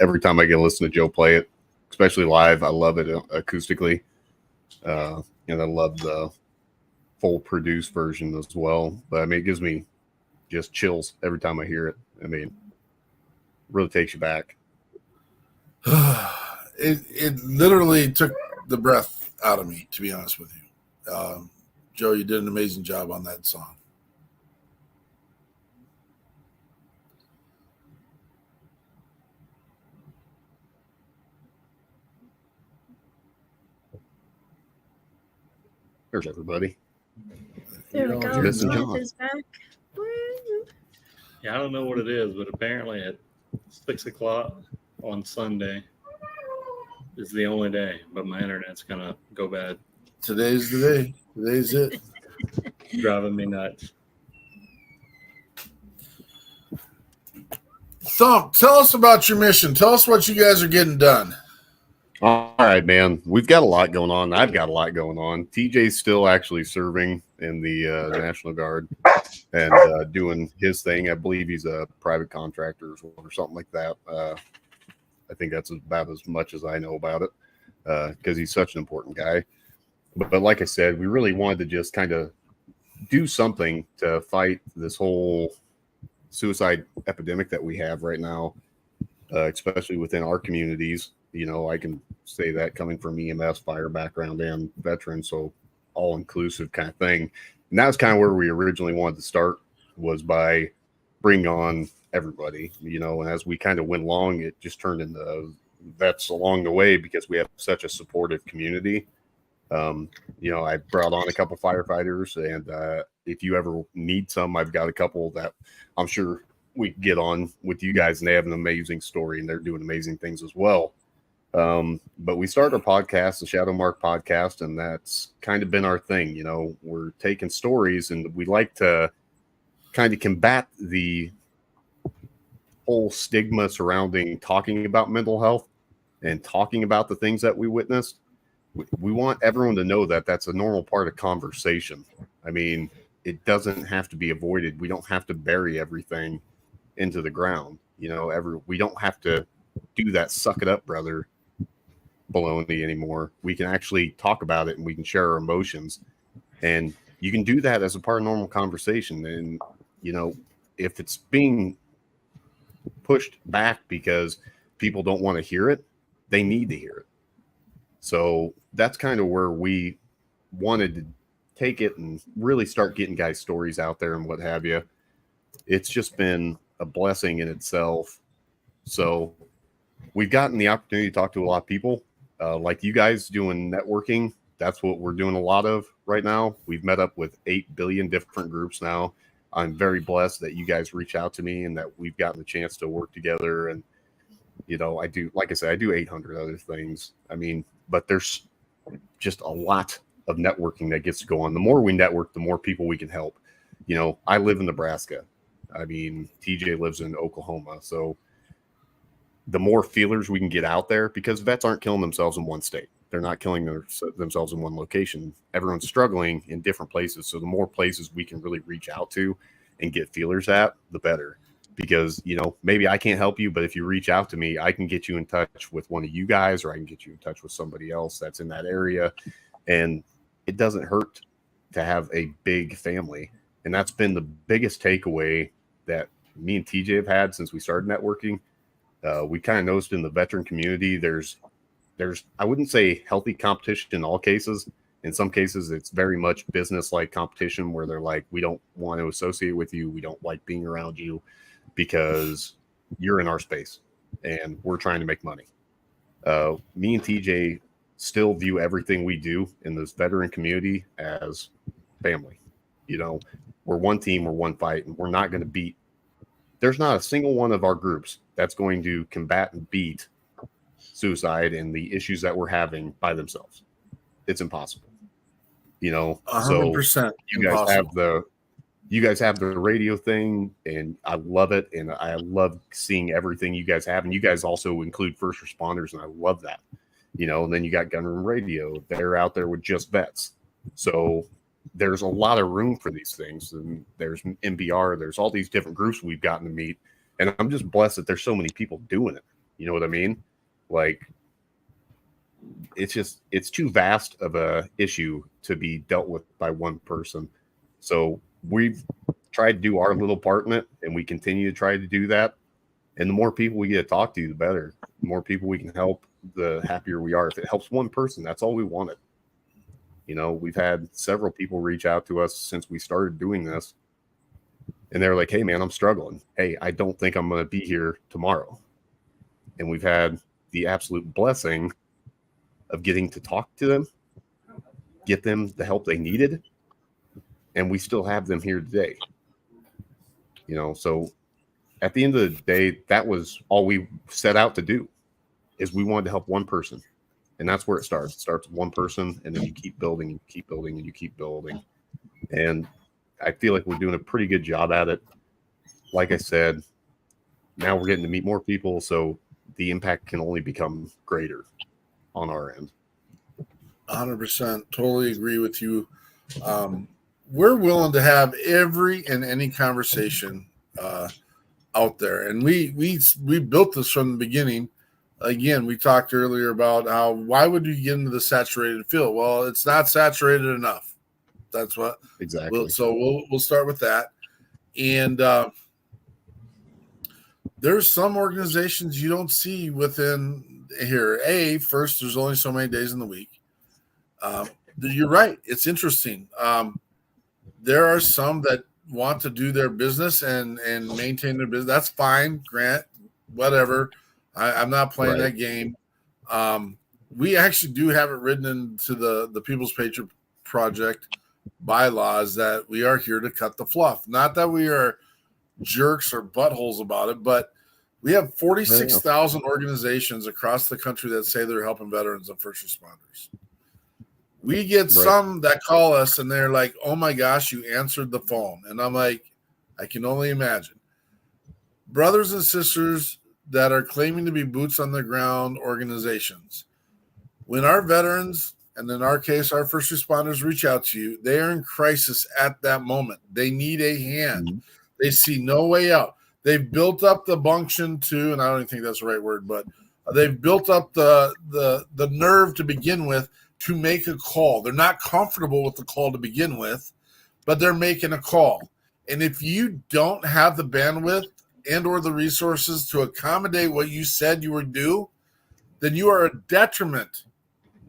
Every time I get to listen to Joe play it, especially live, I love it acoustically. And I love the full produced version as well. But I mean, it gives me just chills every time I hear it. I mean, really takes you back. It literally took the breath out of me, to be honest with you. Joe, you did an amazing job on that song. There's everybody. There we go. Miss Smith John. is back. Woo. Yeah, I don't know what it is, but apparently at 6 o'clock on Sunday is the only day, but my internet's going to go bad. Today's the day. Today's it. Driving me nuts. Thump, tell us about your mission. Tell us what you guys are getting done. All right, man. We've got a lot going on. I've got a lot going on. TJ's still actually serving in the National Guard and doing his thing. I believe he's a private contractor or something like that. I think that's about as much as I know about it because he's such an important guy. But like I said, we really wanted to just kind of do something to fight this whole suicide epidemic that we have right now, especially within our communities. You know, I can say that coming from EMS, fire background, and veteran, so all-inclusive kind of thing. And that was kind of where we originally wanted to start, was by bringing on everybody, you know, and as we kind of went along, it just turned into vets along the way because we have such a supportive community. You know, I brought on a couple firefighters, and if you ever need some, I've got a couple that I'm sure we can get on with you guys, and they have an amazing story, and they're doing amazing things as well. But we started our podcast, the Shadow Mark podcast, and that's kind of been our thing. You know, we're taking stories, and we like to kind of combat the whole stigma surrounding talking about mental health and talking about the things that we witnessed. We want everyone to know that that's a normal part of conversation. I mean, it doesn't have to be avoided. We don't have to bury everything into the ground. You know, we don't have to do that suck it up, brother baloney anymore. We can actually talk about it, and we can share our emotions, and you can do that as a part of normal conversation. And you know, if it's being pushed back because people don't want to hear it, they need to hear it. So that's kind of where we wanted to take it and really start getting guys' stories out there and what have you. It's just been a blessing in itself. So we've gotten the opportunity to talk to a lot of people, like you guys doing networking. That's what we're doing a lot of right now. We've met up with 8 billion different groups now. I'm very blessed that you guys reach out to me and that we've gotten a chance to work together. And, you know, I do, like I said, I do 800 other things. I mean, but there's just a lot of networking that gets to go on. The more we network, the more people we can help. You know, I live in Nebraska. I mean, TJ lives in Oklahoma. So the more feelers we can get out there, because vets aren't killing themselves in one state. They're not killing themselves in one location. Everyone's struggling in different places. So the more places we can really reach out to and get feelers at, the better. Because, you know, maybe I can't help you, but if you reach out to me, I can get you in touch with one of you guys, or I can get you in touch with somebody else that's in that area. And it doesn't hurt to have a big family. And that's been the biggest takeaway that me and TJ have had since we started networking. We kind of noticed in the veteran community, there's I wouldn't say healthy competition in all cases. In some cases, it's very much business-like competition where they're like, we don't want to associate with you. We don't like being around you because you're in our space and we're trying to make money. Me and TJ still view everything we do in this veteran community as family. You know, we're one team, we're one fight, and we're not going to beat. There's not a single one of our groups that's going to combat and beat suicide and the issues that we're having by themselves. It's impossible. You know, 100% you guys have the radio thing, and I love it, and I love seeing everything you guys have, and you guys also include first responders, and I love that. You know, and then you got Gunroom Radio. They're out there with just vets. So there's a lot of room for these things. And there's MBR. There's all these different groups we've gotten to meet. And I'm just blessed that there's so many people doing it. You know what I mean? Like, it's too vast of a issue to be dealt with by one person. So we've tried to do our little part in it, and we continue to try to do that. And the more people we get to talk to, the better. The more people we can help, the happier we are. If it helps one person, that's all we wanted. You know, we've had several people reach out to us since we started doing this, and they're like, hey man, I'm struggling. Hey, I don't think I'm going to be here tomorrow. And we've had the absolute blessing of getting to talk to them, get them the help they needed, and we still have them here today. You know, so at the end of the day, that was all we set out to do. Is we wanted to help one person, and that's where it starts. It starts with one person, and then you keep building, and keep building, and you keep building. And I feel like we're doing a pretty good job at it. Like I said, now we're getting to meet more people, so the impact can only become greater on our end. 100%. Totally agree with you. We're willing to have every and any conversation out there, and we built this from the beginning. Again, we talked earlier about why would you get into the saturated field? Well, it's not saturated enough. That's what exactly. We'll start with that. And there's some organizations you don't see within here. First, there's only so many days in the week. You're right. It's interesting. There are some that want to do their business and maintain their business. That's fine, Grant, whatever. I'm not playing that game. We actually do have it written into the People's Patriot Project bylaws that we are here to cut the fluff. Not that we are jerks or buttholes about it, but we have 46,000 organizations across the country that say they're helping veterans and first responders. We get some that call us and they're like, oh my gosh, you answered the phone. And I'm like, I can only imagine. Brothers and sisters that are claiming to be boots on the ground organizations. When our veterans, and in our case, our first responders reach out to you, they are in crisis at that moment. They need a hand. Mm-hmm. They see no way out. They've built up the bunction to, and I don't even think that's the right word, but they've built up the nerve to begin with to make a call. They're not comfortable with the call to begin with, but they're making a call. And if you don't have the bandwidth and or the resources to accommodate what you said you would do, then you are a detriment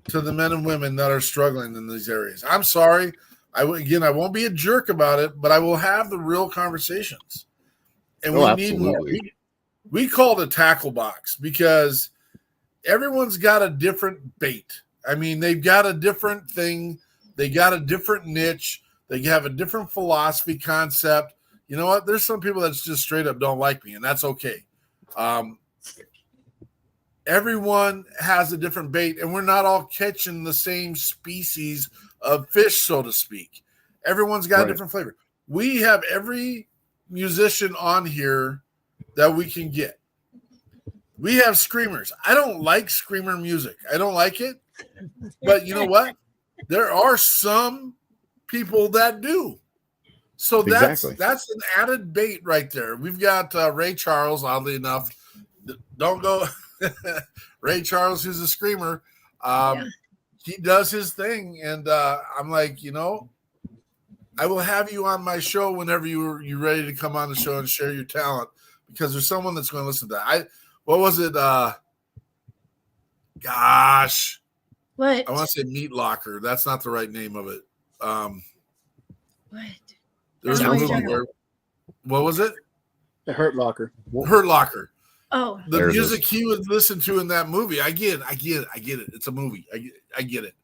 to the men and women that are struggling in these areas. I'm sorry. I won't be a jerk about it, but I will have the real conversations. And we need more. We call it a tackle box because everyone's got a different bait. I mean, they've got a different thing. They got a different niche. They have a different philosophy concept. You know what? There's some people that just straight up don't like me, and that's okay. Everyone has a different bait, and we're not all catching the same species of fish, so to speak. Everyone's got a different flavor. We have every musician on here that we can get. We have screamers. I don't like screamer music. I don't like it. But you know what? There are some people that do. So that's an added bait right there. We've got Ray Charles, oddly enough. Don't go Ray Charles, who's a screamer. He does his thing. And I'm like, you know, I will have you on my show whenever you're ready to come on the show and share your talent, because there's someone that's going to listen to that. What was it? Gosh. What? I want to say Meat Locker. That's not the right name of it. What? There's a movie where, what was it? The Hurt Locker. Hurt Locker. Oh, The There's music he would listen to in that movie. I get it. It's a movie. I get it.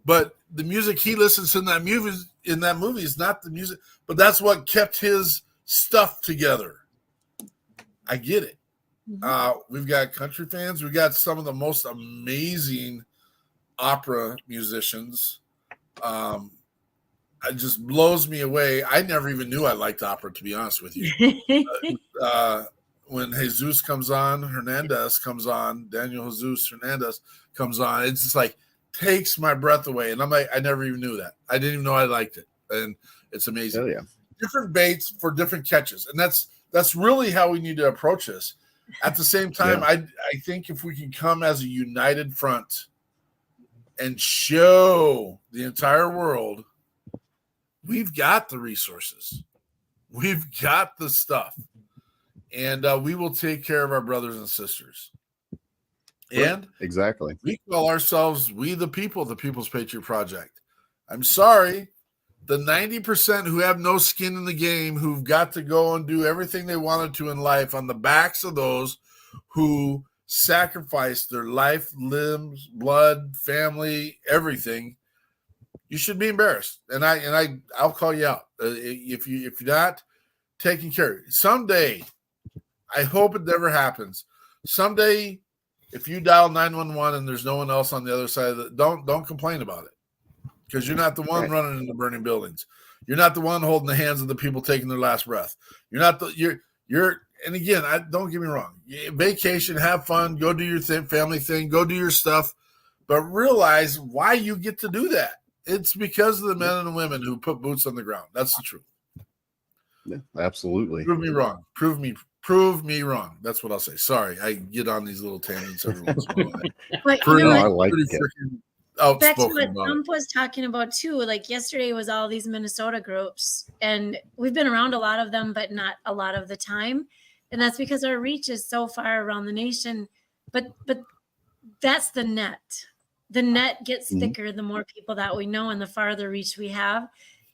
But the music he listens to in that movie is not the music, but that's what kept his stuff together. I get it. We've got country fans. We've got some of the most amazing opera musicians. It just blows me away. I never even knew I liked opera, to be honest with you. When Jesus comes on, Hernandez comes on, Daniel Jesus Hernandez comes on, it's just like takes my breath away. And I'm like, I never even knew that. I didn't even know I liked it. And it's amazing. Oh, yeah. Different baits for different catches. And that's really how we need to approach this. At the same time, I think if we can come as a united front and show the entire world we've got the resources, we've got the stuff, and we will take care of our brothers and sisters. And exactly, we call ourselves We the People, the People's Patriot Project. I'm sorry, the 90% who have no skin in the game, who've got to go and do everything they wanted to in life on the backs of those who sacrificed their life, limbs, blood, family, everything. You should be embarrassed, and I'll call you out if you're not taking care. Someday, I hope it never happens. Someday, if you dial 911 and there's no one else on the other side of it, don't complain about it, because you're not the one running into burning buildings. You're not the one holding the hands of the people taking their last breath. You're not you're. And again, don't get me wrong. Vacation, have fun, go do your family thing, go do your stuff, but realize why you get to do that. It's because of the men and women who put boots on the ground. That's the truth. Yeah, absolutely. Prove me wrong. Prove me wrong. That's what I'll say. Sorry, I get on these little tangents every once in a while. But you know I what? like Back it. to Outspoken what about Thump was talking about too. Like yesterday was all these Minnesota groups, and we've been around a lot of them, but not a lot of the time. And that's because our reach is so far around the nation. But that's the net. The net gets thicker the more people that we know and the farther reach we have.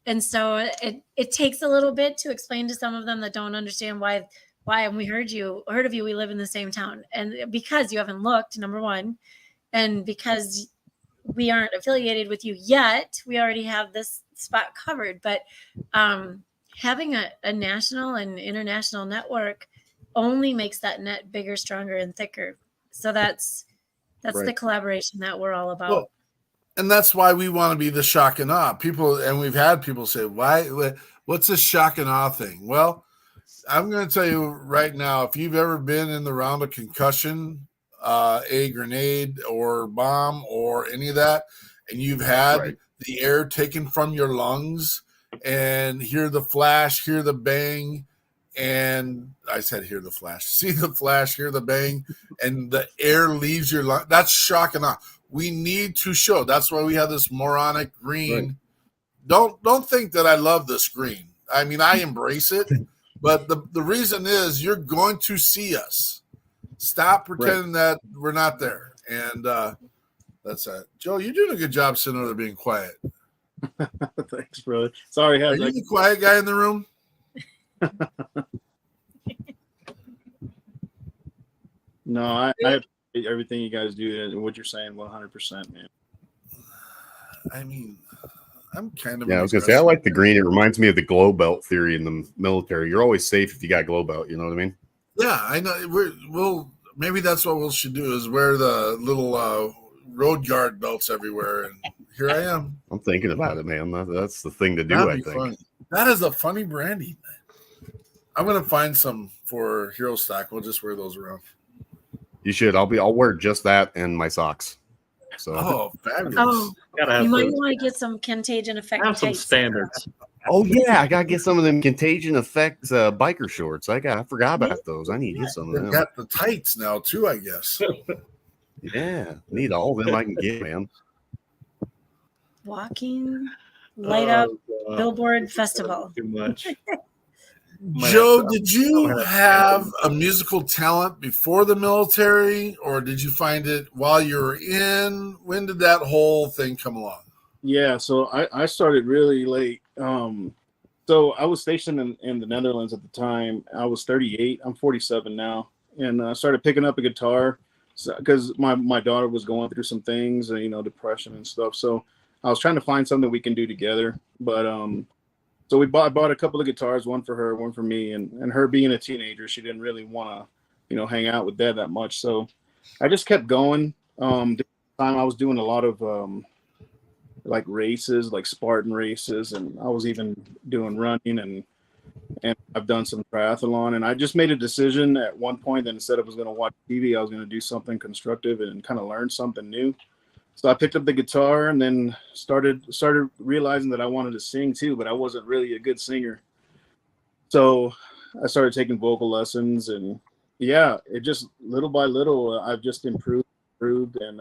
And so it takes a little bit to explain to some of them that don't understand why and we heard of you, we live in the same town. And because you haven't looked, number one, and because we aren't affiliated with you yet, we already have this spot covered. But having a national and international network only makes that net bigger, stronger, and thicker. So that's the collaboration that we're all about. Well, and that's why we want to be the shock and awe. People, and we've had people say, what's this shock and awe thing? Well, I'm going to tell you right now, if you've ever been in the round of concussion, a grenade or bomb or any of that, and you've had the air taken from your lungs and hear the flash, hear the bang, and I said hear the flash, see the flash, hear the bang, and the air leaves your lung. That's shock and awe. We need to show. That's why we have this moronic green. Don't think that I love this green. I mean, I embrace it, but the reason is you're going to see us. Stop pretending that we're not there. And that's it. Joe, you're doing a good job sitting over there being quiet. Thanks, brother. Sorry, are you the quiet guy in the room? No, I appreciate everything you guys do and what you're saying 100%, man. I mean, I'm kind of I was gonna say I like the green. It reminds me of the glow belt theory in the military. You're always safe if you got glow belt. You know what I mean? Yeah, I know. Maybe that's what we should do is wear the little road guard belts everywhere. And here I am. I'm thinking about it, man. That's the thing to do. That'd I be think funny. That is a funny branding. I'm gonna find some for Hero Stock. We'll just wear those around. You should. I'll wear just that and my socks. So fabulous. You might want to get some contagion effect. Have some standards. Oh yeah, I gotta get some of them contagion effects biker shorts. I forgot about those. I need to get some of them. They've got the tights now too, I guess. Yeah, need all of them I can get, man. Walking light up billboard festival. Too much. Joe, did you have a musical talent before the military, or did you find it while you were in? When did that whole thing come along? Yeah, so I started really late. So I was stationed in the Netherlands at the time. I was 38. I'm 47 now. and started picking up a guitar because my daughter was going through some things, depression and stuff. So I was trying to find something we can do together. But so I bought a couple of guitars, one for her, one for me, and her being a teenager, she didn't really want to, hang out with Dad that much. So I just kept going. This time I was doing a lot of like races, like Spartan races, and I was even doing running, and I've done some triathlon. And I just made a decision at one point that instead of going to watch TV, I was going to do something constructive and kind of learn something new. So I picked up the guitar and then started realizing that I wanted to sing too, but I wasn't really a good singer. So I started taking vocal lessons, and yeah, it just little by little, I've just improved. And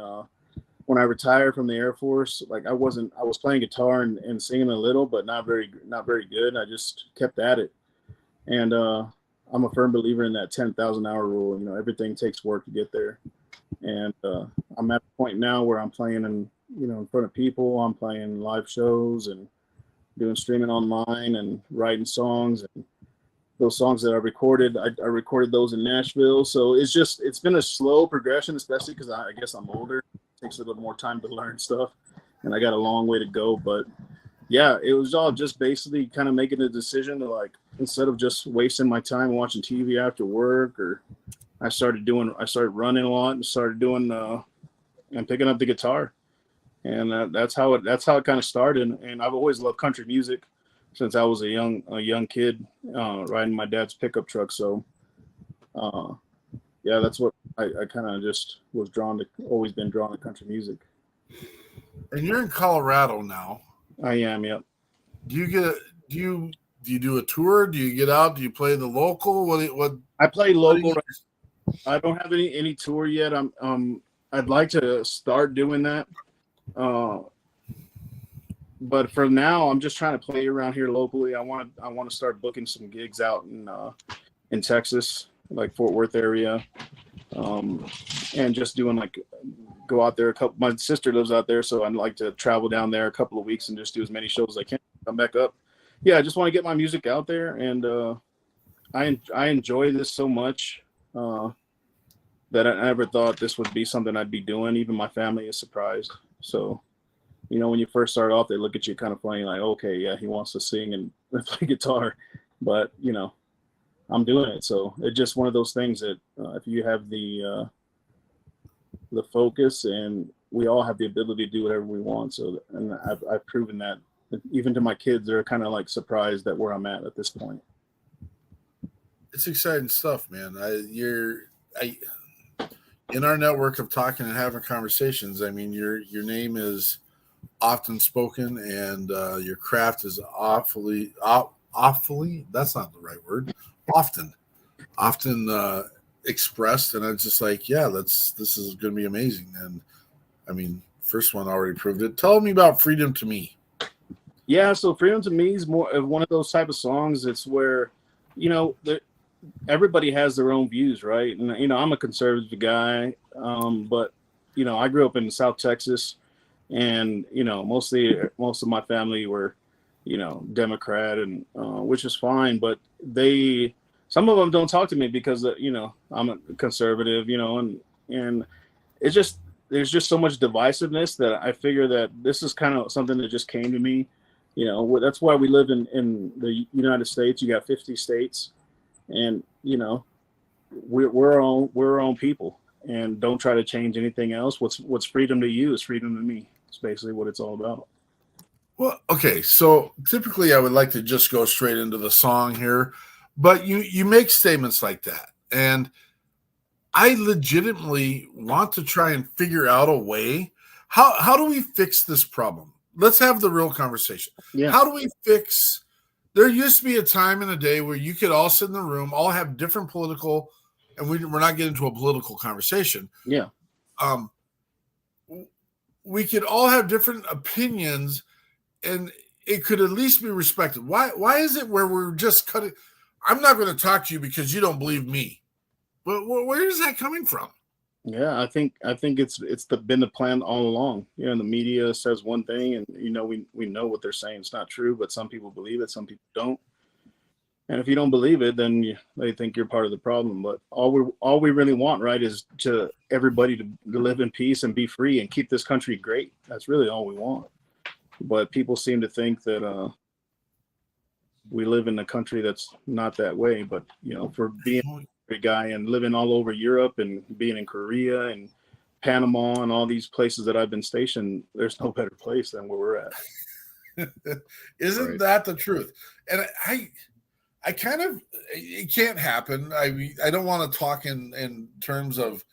when I retired from the Air Force, like I was playing guitar and singing a little, but not very good. I just kept at it. And I'm a firm believer in that 10,000 hour rule. Everything takes work to get there. And I'm at the point now where I'm playing in front of people. I'm playing live shows and doing streaming online and writing songs. And those songs that I recorded those in Nashville. So it's been a slow progression, especially because I guess I'm older. It takes a little more time to learn stuff, and I got a long way to go. But yeah, it was all just basically kind of making a decision to, like, instead of just wasting my time watching TV after work, or I started running a lot and started doing and picking up the guitar, and that's how it kind of started. And I've always loved country music since I was a young kid, riding my dad's pickup truck. So yeah, that's what I kind of just was always been drawn to country music. And you're in Colorado now. I am, yep. Do you do a tour? Do you get out? Do you play the local? What? I play local. I don't have any tour yet. I'd like to start doing that. But for now, I'm just trying to play around here locally. I want to start booking some gigs out in Texas, like Fort Worth area, and just doing go out there. My sister lives out there, so I'd like to travel down there a couple of weeks and just do as many shows as I can. Come back up. Yeah, I just want to get my music out there, and I enjoy this so much that I never thought this would be something I'd be doing. Even my family is surprised. So, when you first start off, they look at you kind of funny, like, okay, yeah, he wants to sing and play guitar, but I'm doing it. So it's just one of those things that if you have the focus, and we all have the ability to do whatever we want. So, and I've proven that even to my kids, they're kind of like surprised at where I'm at this point. It's exciting stuff, man. In our network of talking and having conversations, I mean, your name is often spoken, and your craft is awfully, that's not the right word, often expressed. And it's just like, yeah, this is going to be amazing. And I mean, first one already proved it. Tell me about Freedom to Me. Yeah, so Freedom to Me is more of one of those type of songs. It's where, everybody has their own views, right? And, I'm a conservative guy, but, I grew up in South Texas, and, most of my family were, Democrat, and which is fine, but some of them don't talk to me because, I'm a conservative, and it's just, there's just so much divisiveness that I figure that this is kind of something that just came to me. That's why we live in the United States. You got 50 states, and we're our own people, and don't try to change anything else. What's freedom to you is freedom to me. It's basically what it's all about. Well, okay, so typically I would like to just go straight into the song here, but you make statements like that, and I legitimately want to try and figure out a way. How do we fix this problem? Let's have the real conversation. Yeah. How do we fix? There used to be a time in the day where you could all sit in the room, all have different political, and we're not getting into a political conversation. Yeah. We could all have different opinions, and it could at least be respected. Why is it where we're just cutting? I'm not going to talk to you because you don't believe me. But where is that coming from? Yeah, I think it's been the plan all along. The media says one thing, and we know what they're saying. It's not true, but some people believe it, some people don't. And if you don't believe it, then they think you're part of the problem. But all we really want, right, is to everybody to live in peace and be free and keep this country great. That's really all we want. But people seem to think that we live in a country that's not that way. But, you know, for being a guy and living all over Europe and being in Korea and Panama and all these places that I've been stationed, there's no better place than where we're at. Isn't that the truth? And I kind of, it can't happen. I mean, I don't want to talk in terms of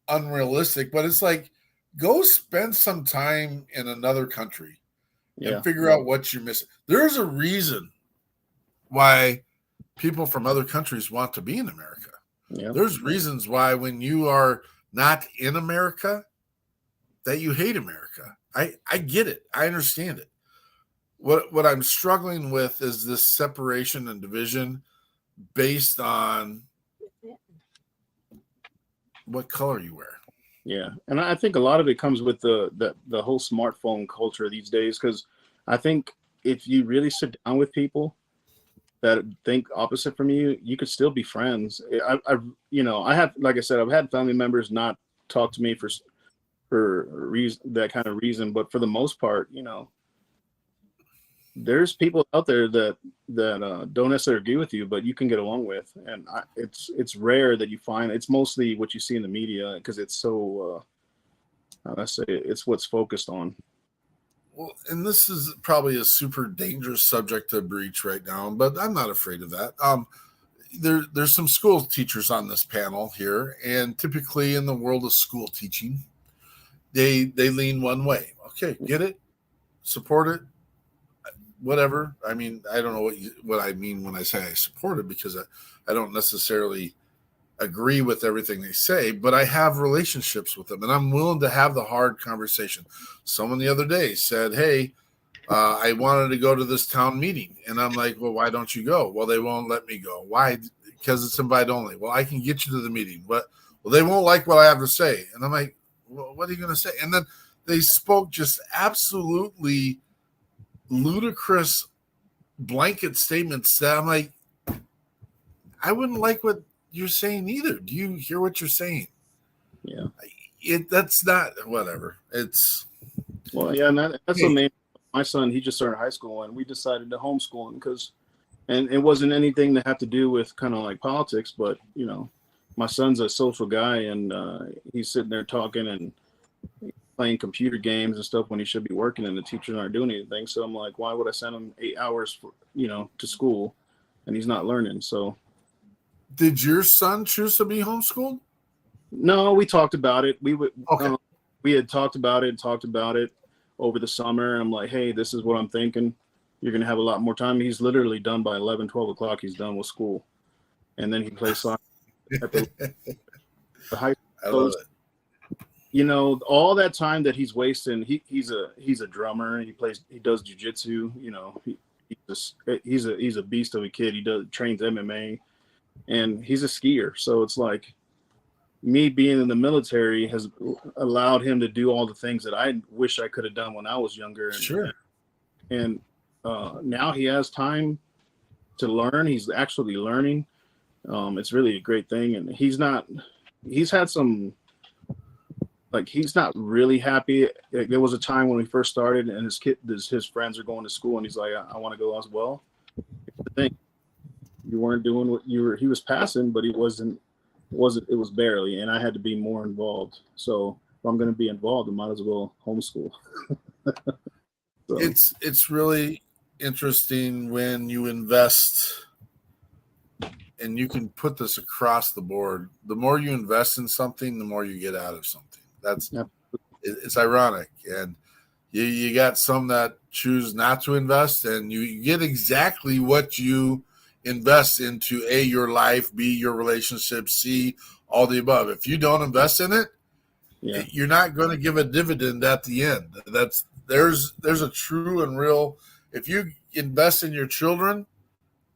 unrealistic, but it's like, go spend some time in another country and figure out what you're missing. There's a reason why people from other countries want to be in America. Yeah. There's reasons why when you are not in America that you hate America. I get it. I understand it. What I'm struggling with is this separation and division based on what color you wear. Yeah, and I think a lot of it comes with the whole smartphone culture these days. Because I think if you really sit down with people that think opposite from you, you could still be friends. I have, like I said, I've had family members not talk to me for reason, that kind of reason, but for the most part, you know, there's people out there that don't necessarily agree with you, but you can get along with, and it's rare that you find. It's mostly what you see in the media because it's so. I say it's what's focused on. Well, and this is probably a super dangerous subject to breach right now, but I'm not afraid of that. There's some school teachers on this panel here, and typically in the world of school teaching, they lean one way. Okay, get it, support it. Whatever. I mean, I don't know what I mean when I say I support it, because I don't necessarily agree with everything they say, but I have relationships with them and I'm willing to have the hard conversation. Someone the other day said, hey, I wanted to go to this town meeting. And I'm like, well, why don't you go? Well, they won't let me go. Why? Because it's invite only. Well, I can get you to the meeting, but they won't like what I have to say. And I'm like, well, what are you going to say? And then they spoke just absolutely ludicrous blanket statements that I'm like, I wouldn't like what you're saying either. Do you hear what you're saying? Yeah. That's not whatever. It's well, yeah, and that's what made my son. He just started high school, and we decided to homeschool him because, and it wasn't anything to have to do with kind of like politics, but you know, my son's a social guy, and he's sitting there talking and playing computer games and stuff when he should be working, and the teachers aren't doing anything. So I'm like, why would I send him 8 hours to school and he's not learning? So did your son choose to be homeschooled? No, we talked about it. We had talked about it over the summer. And I'm like, hey, this is what I'm thinking. You're going to have a lot more time. He's literally done by 11, 12 o'clock. He's done with school. And then he plays soccer at the high school. I love it. You know, all that time that he's wasting, he's a drummer. He does jujitsu. You know, he's a beast of a kid. He trains MMA, and he's a skier. So it's like me being in the military has allowed him to do all the things that I wish I could have done when I was younger. Sure. And now he has time to learn. He's actually learning. It's really a great thing, and he's had some. Like, he's not really happy. There was a time when we first started and his friends are going to school and he's like, I want to go as well. The thing, you weren't doing what he was passing, but it was barely, and I had to be more involved. So if I'm going to be involved, I might as well homeschool. So. It's really interesting when you invest, and you can put this across the board. The more you invest in something, the more you get out of something. It's ironic, and you got some that choose not to invest, and you get exactly what you invest into: A, your life; B, your relationship; C, all the above. If you don't invest in it, you're not going to give a dividend at the end. There's a true and real. If you invest in your children,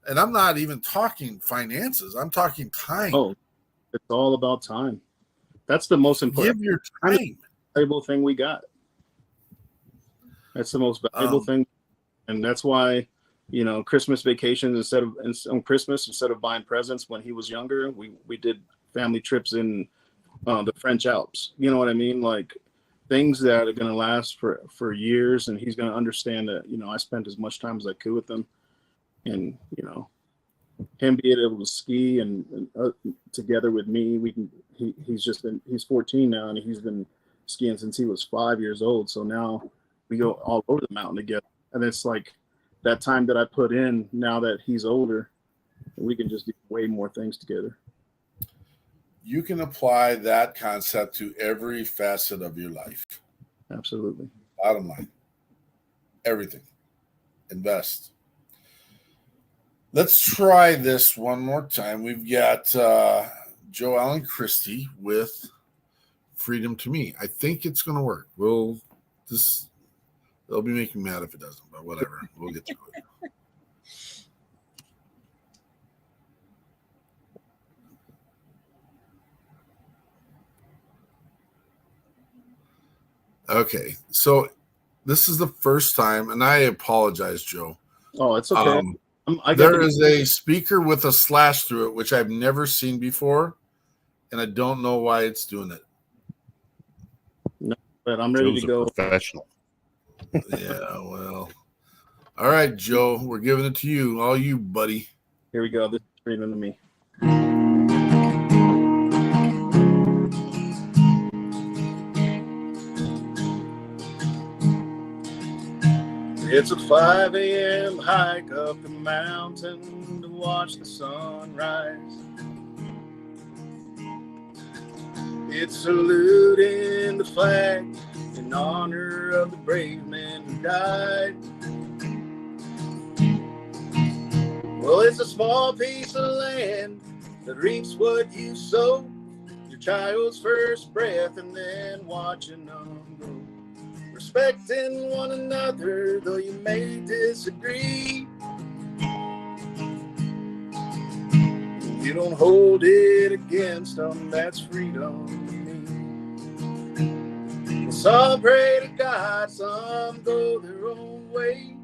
and I'm not even talking finances, I'm talking time. Oh, it's all about time. That's the most important. Give your time. Valuable thing we got. That's the most valuable thing, and that's why you know, Christmas vacations on Christmas, instead of buying presents when he was younger, we did family trips in the French Alps. You know what I mean? Like things that are going to last for years, and he's going to understand that, you know, I spent as much time as I could with him, and, you know, him being able to ski and together with me, he's 14 now, and he's been skiing since he was 5 years old. So now we go all over the mountain together, and it's like that time that I put in, now that he's older, we can just do way more things together. You can apply that concept to every facet of your life. Absolutely. Bottom line, everything. Invest. Let's try this one more time. We've got Joe Allen Christi with Freedom to Me. I think it's going to work. They'll be making me mad if it doesn't, but whatever. We'll get to it. Okay, so this is the first time, and I apologize, Joe. Oh, it's okay. There is a speaker with a slash through it, which I've never seen before, and I don't know why it's doing it. No, but I'm ready Joe's to go. a professional. Yeah, well. All right, Joe, we're giving it to you. All you, buddy. Here we go. This is Freedom to Me. It's a 5 a.m. hike up the mountain to watch the sun rise. It's saluting the flag in honor of the brave men who died. Well, it's a small piece of land that reaps what you sow, your child's first breath, and then watching them grow. Respecting one another, though you may disagree. You don't hold it against them, that's freedom to me. Some pray to God, some go their own way.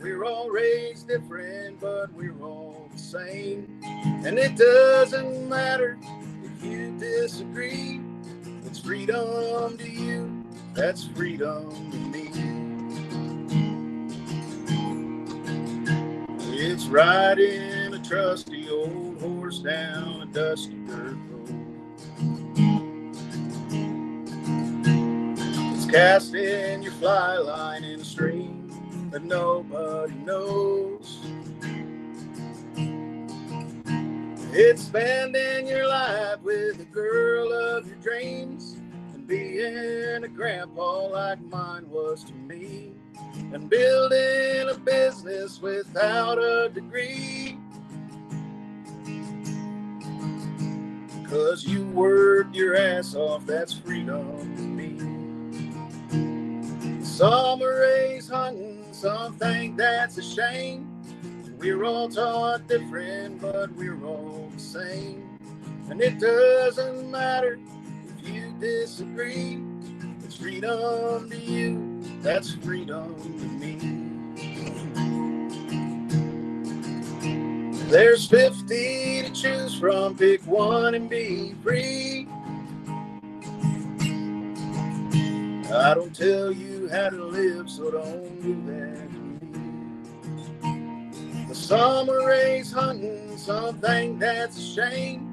We're all raised different, but we're all the same. And it doesn't matter if you disagree. It's freedom to you. That's freedom to me. It's riding a trusty old horse down a dusty dirt road. It's casting your fly line in a stream that nobody knows. It's spending your life with the girl of your dreams, being a grandpa like mine was to me, and building a business without a degree. 'Cause you worked your ass off, that's freedom to me. Some are raised hunting, some think that's a shame. We're all taught different, but we're all the same. And it doesn't matter if you disagree. It's freedom to you, that's freedom to me. There's 50 to choose from, pick one and be free. I don't tell you how to live, so don't do that to me. Some are raised hunting, some think that's a shame.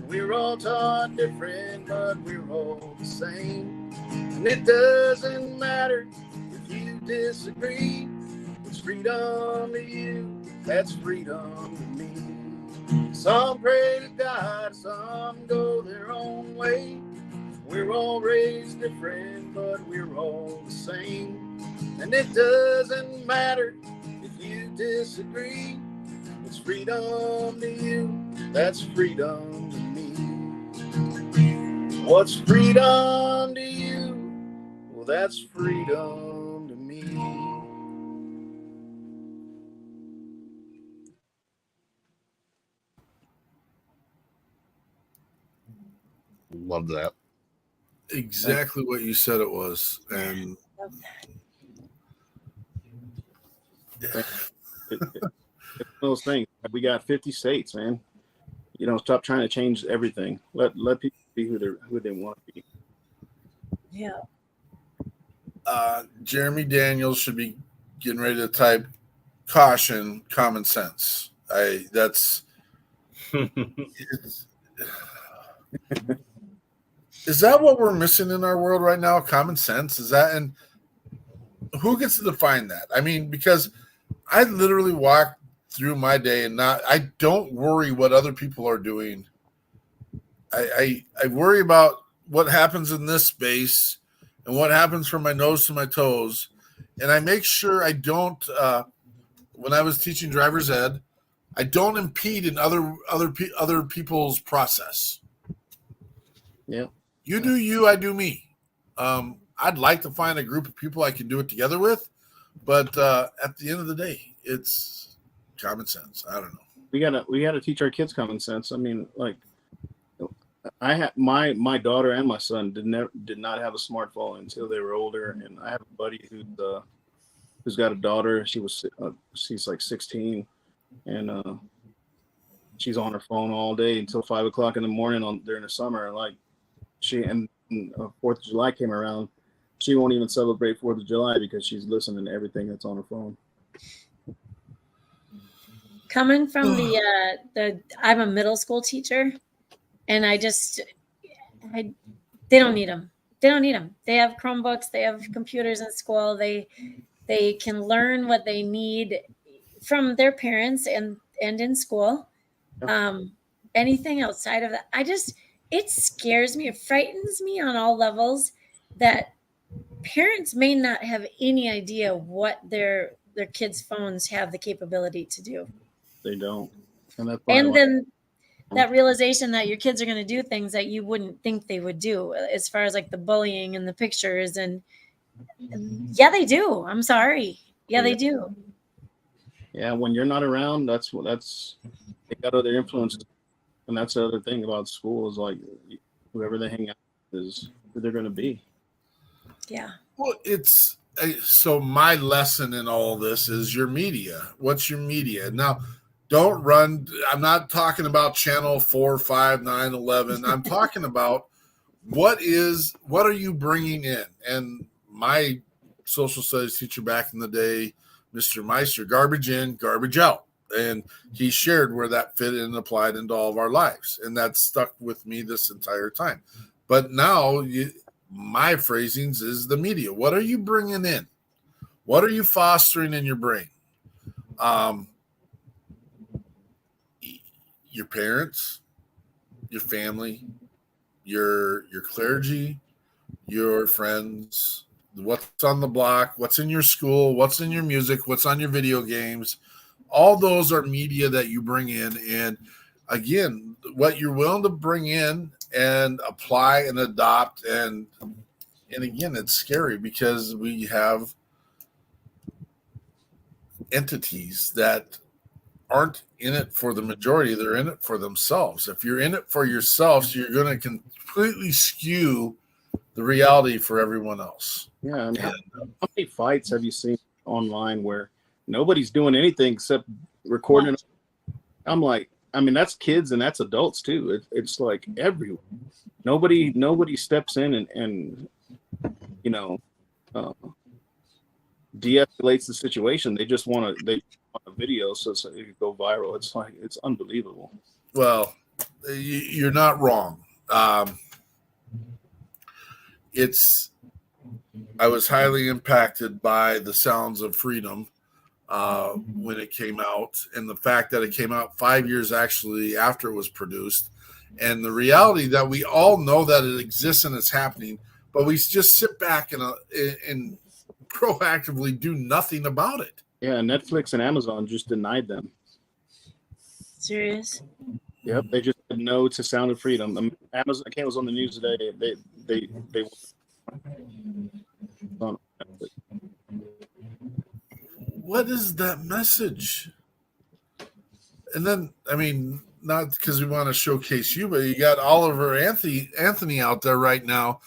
We're all taught different, but we're all the same. And it doesn't matter if you disagree. It's freedom to you, that's freedom to me. Some pray to God, some go their own way. We're all raised different, but we're all the same. And it doesn't matter if you disagree. It's freedom to you, that's freedom to me. What's freedom to you? Well, that's freedom to me. Love that. Exactly what you said it was. And it's one of those things. We got 50 states, man. Stop trying to change everything. Let people be who they want to be. Yeah. Jeremy Daniels should be getting ready to type caution, common sense. Is that what we're missing in our world right now? Common sense? Is that, and who gets to define that? I mean, because I literally walk through my day and I don't worry what other people are doing. I worry about what happens in this space and what happens from my nose to my toes. And I make sure I don't, when I was teaching driver's ed, I don't impede in other people's process. Yeah. You do you, I do me. I'd like to find a group of people I can do it together with, but at the end of the day, it's common sense. I don't know. We gotta teach our kids common sense. I mean, like, I had my daughter and my son did not have a smartphone until they were older, and I have a buddy who's got a daughter. She's like 16, and she's on her phone all day until 5 o'clock in the morning during the summer. Like, and 4th of July came around, she won't even celebrate 4th of July because she's listening to everything that's on her phone. Coming from I'm a middle school teacher, and they don't need them. They don't need them. They have Chromebooks. They have computers in school. They can learn what they need from their parents and in school. Anything outside of that, it scares me. It frightens me on all levels that parents may not have any idea what their kids' phones have the capability to do. They don't. And then that realization that your kids are going to do things that you wouldn't think they would do, as far as like the bullying and the pictures. And yeah, they do. I'm sorry. Yeah, they do. Yeah, when you're not around, they got other influences. And that's the other thing about school is, like, whoever they hang out with is who they're going to be. Yeah. Well, so my lesson in all this is your media. What's your media? Now, don't run. I'm not talking about channel 4, 5, 9, 11. I'm talking about what are you bringing in? And my social studies teacher back in the day, Mr. Meister, garbage in, garbage out. And he shared where that fit and applied into all of our lives. And that stuck with me this entire time. But now my phrasings is the media. What are you bringing in? What are you fostering in your brain? Your parents, your family, your clergy, your friends, what's on the block, what's in your school, what's in your music, what's on your video games. All those are media that you bring in. And again, what you're willing to bring in and apply and adopt. And again, it's scary because we have entities that aren't in it for the majority. They're in it for themselves. If you're in it for yourselves, you're going to completely skew the reality for everyone else. Yeah. I mean, how many fights have you seen online where nobody's doing anything except recording? I'm like, I mean, that's kids and that's adults too. It's like everyone. Nobody steps in and de-escalates the situation. They just want a video so it can go viral. It's like, it's unbelievable. Well, you're not wrong. I was highly impacted by the Sounds of Freedom when it came out, and the fact that it came out 5 years actually after it was produced, and the reality that we all know that it exists and it's happening, but we just sit back and proactively do nothing about it. Yeah, Netflix and Amazon just denied them. Serious? Yep, they just said no to Sound of Freedom. Amazon, I was on the news today. They What is that message? And then, I mean, not because we want to showcase you, but you got Oliver Anthony out there right now,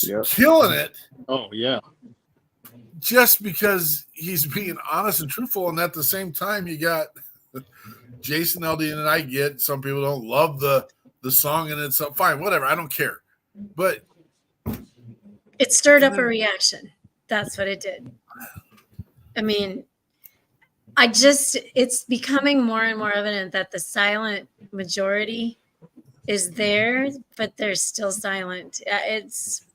Yep. killing it. Oh yeah. just because he's being honest and truthful, and at the same time, you got Jason Aldean, and I get some people don't love the song, and it's fine, whatever. I don't care, but it stirred up a reaction. That's what it did. I mean, it's becoming more and more evident that the silent majority is there, but they're still silent. It's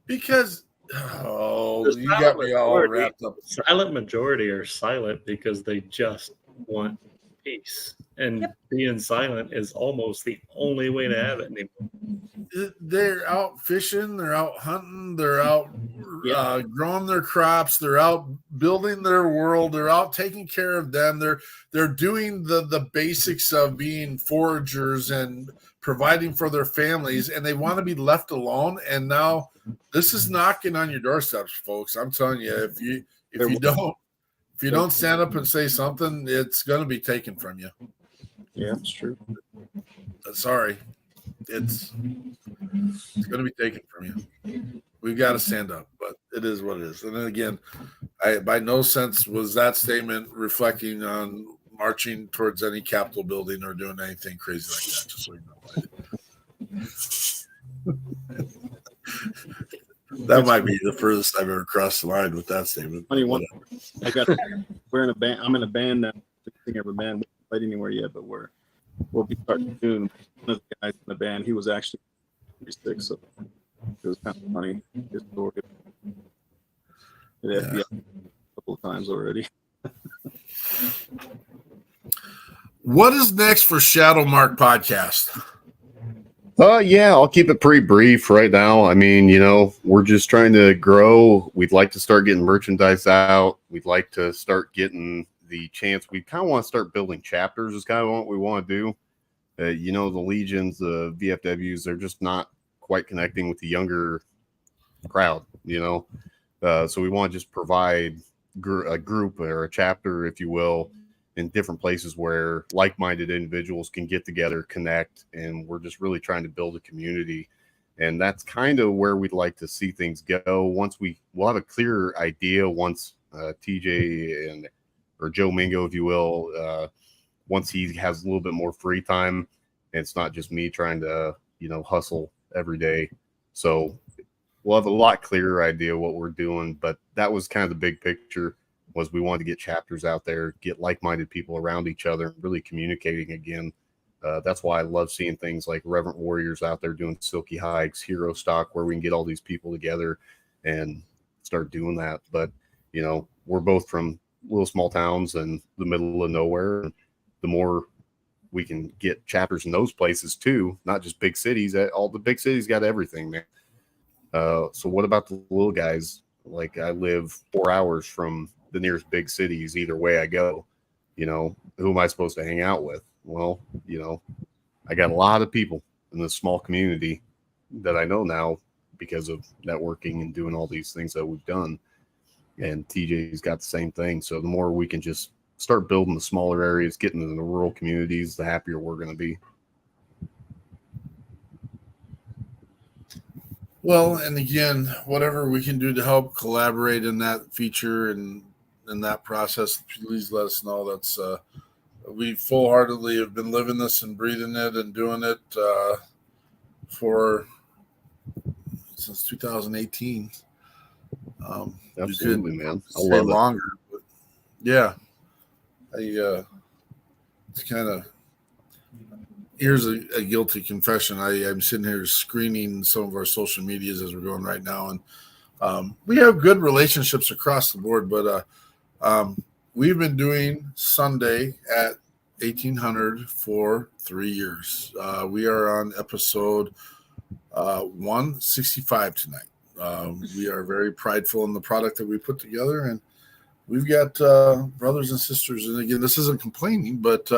because you got me all wrapped up. Silent majority are silent because they just want peace, and being silent is almost the only way to have it anymore. They're out fishing, they're out hunting, they're out growing their crops, they're out building their world, they're out taking care of them, they're doing the basics of being foragers and providing for their families, and they want to be left alone. And now this is knocking on your doorsteps, folks. I'm telling you, if you don't stand up and say something, it's going to be taken from you. Yeah, it's true. Sorry. It's going to be taken from you. We've got to stand up, but it is what it is. And then again, by no sense was that statement reflecting on marching towards any Capitol building or doing anything crazy like that, just so you know. That might be the furthest I've ever crossed the line with that statement. Funny one. We're in a band. I'm in a band now. I think every band. We haven't played anywhere yet, but we'll be starting soon. One of the guys in the band, he was actually 36, so it was kind of funny. His story. It FBI a couple of times already. What is next for Shadow Mark Podcast? Yeah, I'll keep it pretty brief right now. I mean, we're just trying to grow. We'd like to start getting merchandise out. We'd like to start getting the chance. We kind of want to start building chapters is kind of what we want to do. The Legions, the VFWs, they're just not quite connecting with the younger crowd, So we want to just provide a group or a chapter, if you will, in different places where like-minded individuals can get together, connect, and we're just really trying to build a community. And that's kind of where we'd like to see things go. Once we'll have a clearer idea once TJ or Joe Mingo, if you will, once he has a little bit more free time, and it's not just me trying to, hustle every day. So we'll have a lot clearer idea what we're doing, but that was kind of the big picture. Was we wanted to get chapters out there, get like-minded people around each other, really communicating again. That's why I love seeing things like Reverent Warriors out there doing silky hikes, Hero Stock, where we can get all these people together and start doing that. But, we're both from little small towns in the middle of nowhere. The more we can get chapters in those places too, not just big cities. All the big cities got everything, man. So what about the little guys? Like I live 4 hours from the nearest big cities either way I go. Who am I supposed to hang out with? Well, I got a lot of people in this small community that I know now because of networking and doing all these things that we've done. And TJ's got the same thing. So the more we can just start building the smaller areas, getting into the rural communities, the happier we're going to be. Well, and again, whatever we can do to help collaborate in that feature and in that process, please let us know. That's we full-heartedly have been living this and breathing it and doing it since 2018. Absolutely, man. I love love longer, but yeah, it's kind of. Here's a guilty confession. I'm sitting here screening some of our social medias as we're going right now, and we have good relationships across the board. But we've been doing Sunday at 1800 for 3 years. We are on episode 165 tonight. We are very prideful in the product that we put together, and we've got brothers and sisters. And again, this isn't complaining, but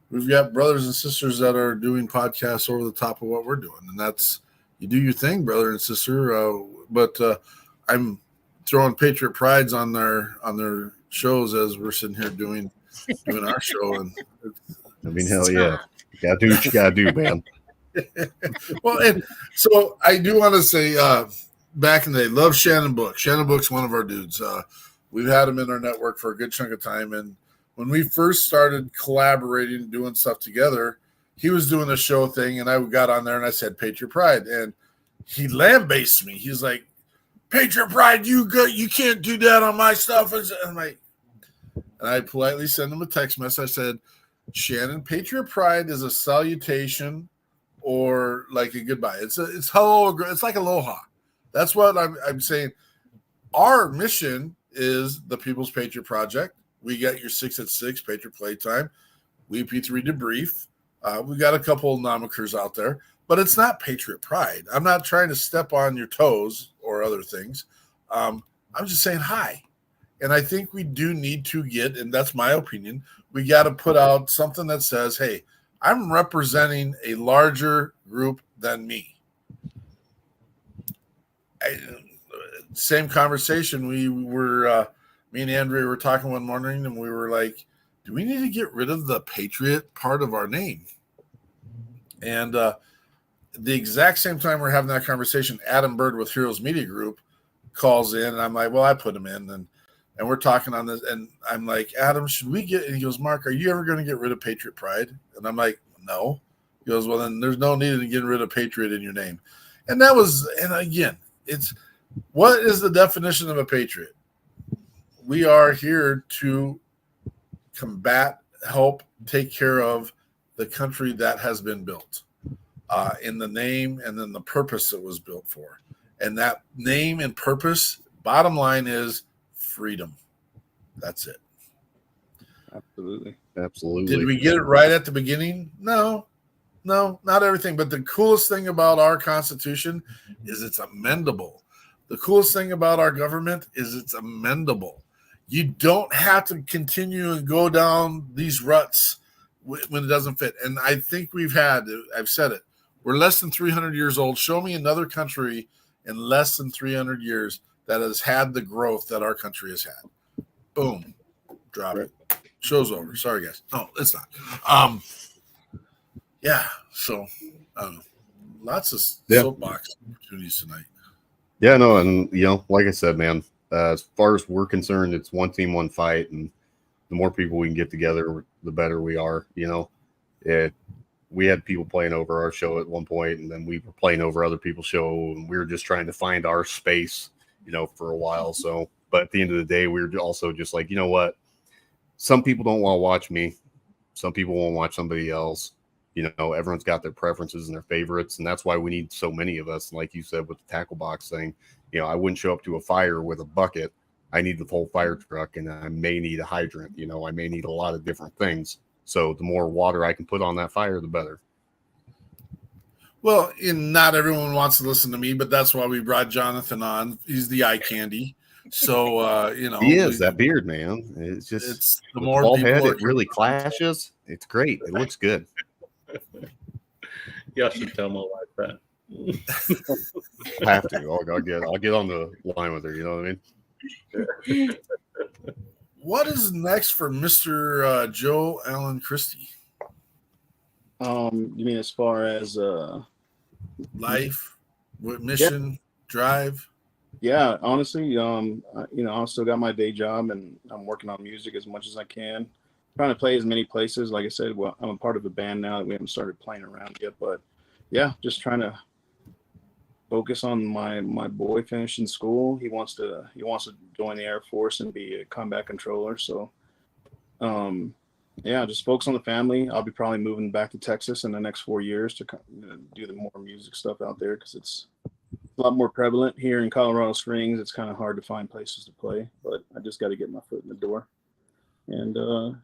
we've got brothers and sisters that are doing podcasts over the top of what we're doing. And that's, you do your thing, brother and sister. But I'm throwing Patriot Prides on their shows as we're sitting here doing our show. And hell yeah. You gotta do what you gotta do, man. Well, and so I do want to say back in the day. Love Shannon Book. Shannon Book's one of our dudes. We've had him in our network for a good chunk of time. And when we first started collaborating, doing stuff together, he was doing a show thing, and I got on there and I said, Patriot Pride. And he lambasted me. He's like, Patriot Pride, you can't do that on my stuff. And I politely sent him a text message. I said, Shannon, Patriot Pride is a salutation or like a goodbye. It's hello. It's like aloha. That's what I'm saying. Our mission is the People's Patriot Project. We got your 6 at 6 Patriot Playtime, WeP3 Debrief. We got a couple of nomenclatures out there, but it's not Patriot Pride. I'm not trying to step on your toes or other things. I'm just saying hi. And I think we do need to get, and that's my opinion, we got to put out something that says, hey, I'm representing a larger group than me. Same conversation. We were, me and Andrea were talking one morning, and we were like, do we need to get rid of the Patriot part of our name? And the exact same time we're having that conversation, Adam Bird with Heroes Media Group calls in, and I'm like, well, I put him in, and we're talking on this, and I'm like, Adam, should we get, and he goes, Mark, are you ever going to get rid of Patriot Pride? And I'm like, no. He goes, well, then there's no need in getting rid of Patriot in your name. And that was, and again, it's, what is the definition of a patriot? We are here to combat, help, take care of the country that has been built in the name and then the purpose it was built for. And that name and purpose, bottom line is freedom. That's it. Absolutely. Absolutely. Did we get it right at the beginning? No, not everything. But the coolest thing about our Constitution is it's amendable. The coolest thing about our government is it's amendable. You don't have to continue and go down these ruts when it doesn't fit. And I think I've said it, we're less than 300 years old. Show me another country in less than 300 years that has had the growth that our country has had. Boom. Drop it. Show's over. Sorry, guys. No, it's not. Yeah. So lots of soapbox opportunities tonight. Yeah, no, and like I said, man, as far as we're concerned, it's one team, one fight, and the more people we can get together, the better we are. We had people playing over our show at one point, and then we were playing over other people's show, and we were just trying to find our space, for a while. So, but at the end of the day, we were also just like, you know what? Some people don't want to watch me. Some people won't watch somebody else. Everyone's got their preferences and their favorites, and that's why we need so many of us. Like you said with the tackle box thing, I wouldn't show up to a fire with a bucket. I need the full fire truck, and I may need a hydrant. I may need a lot of different things. So the more water I can put on that fire, the better. Well, and not everyone wants to listen to me, but that's why we brought Jonathan on. He's the eye candy. So, he is that beard, man. It's just, it's the more bald people head, it really clashes. It's great. It looks good. Yeah, I should tell my wife that. I have to. I'll get on the line with her. You know what I mean? What is next for Mr. Joe Allen Christi? You mean as far as life, mission, drive? Yeah, honestly, I still got my day job, and I'm working on music as much as I can. Trying to play as many places. Like I said, well, I'm a part of a band now that we haven't started playing around yet, but yeah, just trying to focus on my boy finishing school. He wants to join the Air Force and be a combat controller. So, yeah, just focus on the family. I'll be probably moving back to Texas in the next 4 years to do the more music stuff out there because it's a lot more prevalent here in Colorado Springs. It's kind of hard to find places to play, but I just got to get my foot in the door. And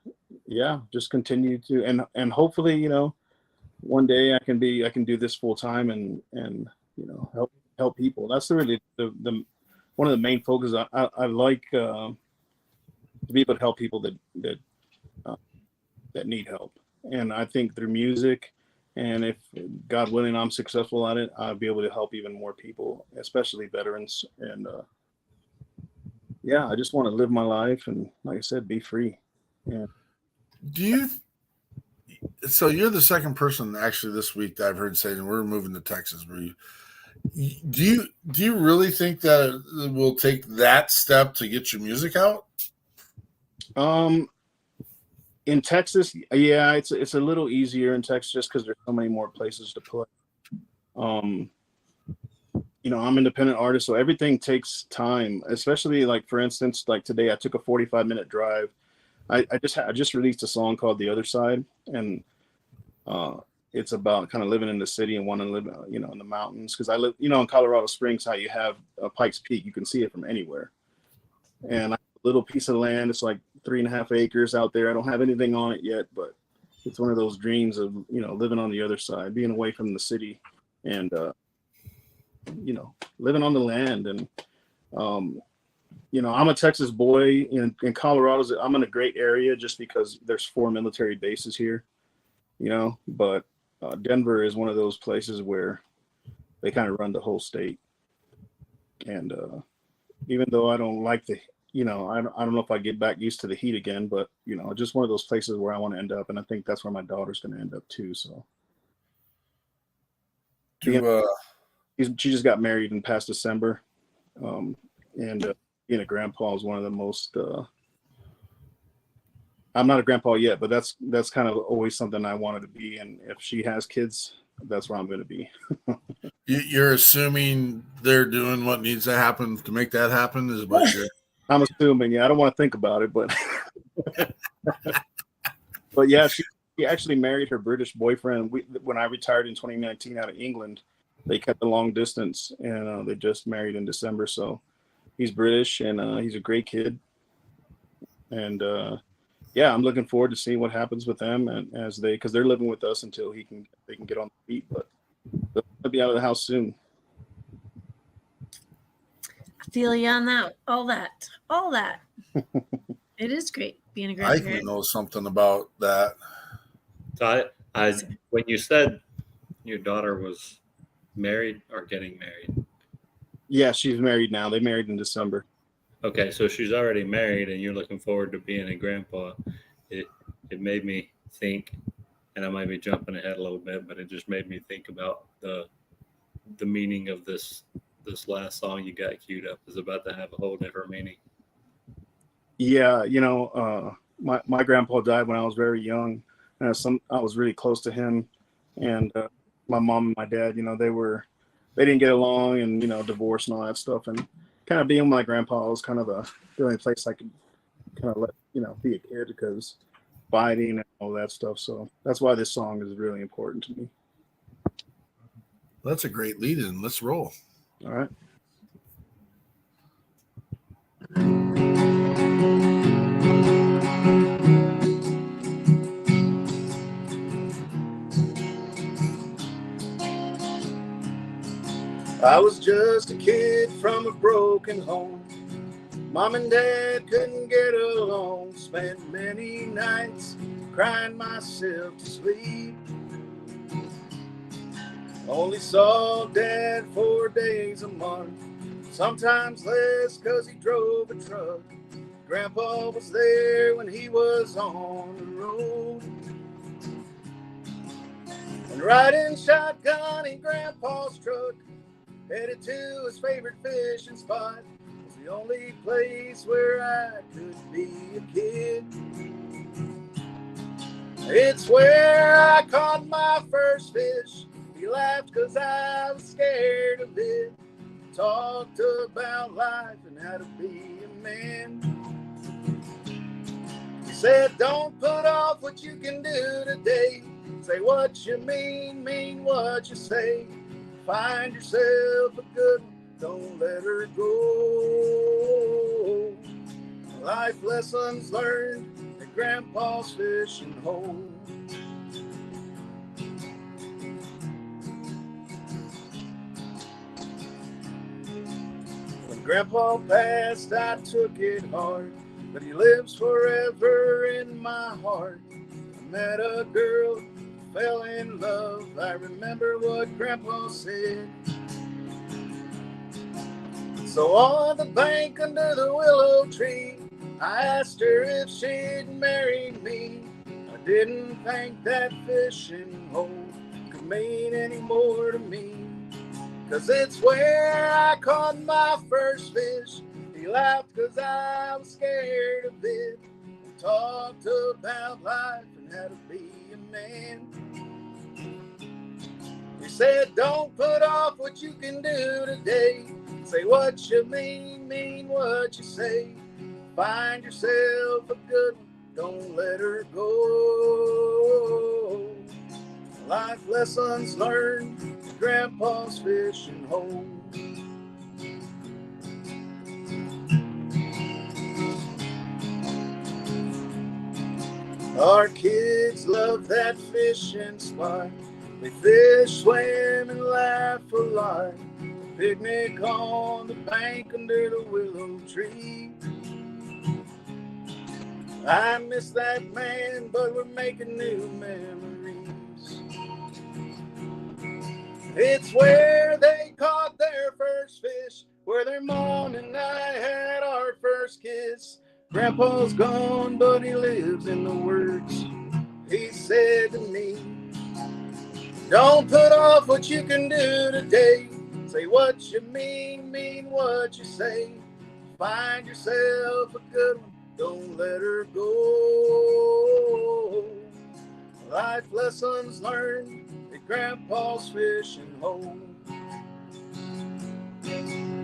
yeah, just continue to and hopefully, one day I can do this full time and help people. That's really the one of the main focuses. I like to be able to help people that need help. And I think through music, and if God willing I'm successful at it, I'll be able to help even more people, especially veterans. And yeah, I just want to live my life and, like I said, be free. Yeah. So you're the second person actually this week that I've heard saying we're moving to Texas. Do you really think that it will take that step to get your music out? In Texas, yeah, it's a little easier in Texas just because there's so many more places to play. You know, I'm an independent artist, so everything takes time. Especially like, for instance, like today, I took a 45-minute drive. I just released a song called "The Other Side," and it's about kind of living in the city and wanting to live, you know, in the mountains. Because I live, you know, in Colorado Springs, how you have Pikes Peak, you can see it from anywhere. And I have a little piece of land. It's like 3.5 acres out there. I don't have anything on it yet, but it's one of those dreams of, you know, living on the other side, being away from the city, and you know, living on the land. And you know, I'm a Texas boy. In Colorado, I'm in a great area just because there's 4 military bases here, you know. But Denver is one of those places where they kind of run the whole state. And even though I don't like the, you know, I don't know if I get back used to the heat again, but, you know, just one of those places where I want to end up. And I think that's where my daughter's going to end up too. So she just got married in past December. And being a grandpa is one of the most, I'm not a grandpa yet, but that's kind of always something I wanted to be. And if she has kids, that's where I'm going to be. You're assuming they're doing what needs to happen to make that happen, is what you're. I'm assuming, yeah. I don't want to think about it, but but yeah, she actually married her British boyfriend. When I retired in 2019 out of England, they kept the long distance, and they just married in December. So he's British, and he's a great kid. And yeah, I'm looking forward to seeing what happens with them, and because they're living with us until they can get on the feet. But they'll be out of the house soon. I feel you on that. All that. It is great being a grandparent. I can know something about that. So I when you said your daughter was married or getting married. Yeah, she's married now. They married in December. Okay, so she's already married, and you're looking forward to being a grandpa. It made me think, and I might be jumping ahead a little bit, but it just made me think about the meaning of this last song you got queued up is about to have a whole different meaning. Yeah, you know, my grandpa died when I was very young, and I was really close to him, and my mom and my dad, you know, they didn't get along, and, you know, divorce and all that stuff, and kind of being with my grandpa was kind of the only place I could kind of let, you know, be a kid, because fighting and all that stuff. So that's why this song is really important to me. That's a great lead-in. Let's roll. All right. I was just a kid from a broken home. Mom and Dad couldn't get along. Spent many nights crying myself to sleep. Only saw Dad 4 days a month, sometimes less, 'cause he drove a truck. Grandpa was there when he was on the road, and riding shotgun in Grandpa's truck, headed to his favorite fishing spot. It was the only place where I could be a kid. It's where I caught my first fish. He laughed 'cause I was scared of it. Talked about life and how to be a man. He said, don't put off what you can do today. Say what you mean what you say. Find yourself a good one, don't let her go. Life lessons learned at Grandpa's fishing hole. When Grandpa passed, I took it hard, but he lives forever in my heart. I met a girl, fell in love. I remember what Grandpa said. So on the bank under the willow tree, I asked her if she'd marry me. I didn't think that fishing hole could mean any more to me, 'cause it's where I caught my first fish. He laughed 'cause I was scared of it. We talked about life and how to be a man. He said, don't put off what you can do today. Say what you mean what you say. Find yourself a good one, don't let her go. Life lessons learned at Grandpa's fishing hole. Our kids love that fishing spot. They fish, swim, and laugh a lot. Picnic on the bank under the willow tree. I miss that man, but we're making new memories. It's where they caught their first fish, where their mom and I had our first kiss. Grandpa's gone, but he lives in the words he said to me. Don't put off what you can do today. Say what you mean what you say. Find yourself a good one, don't let her go. Life lessons learned at Grandpa's fishing hole.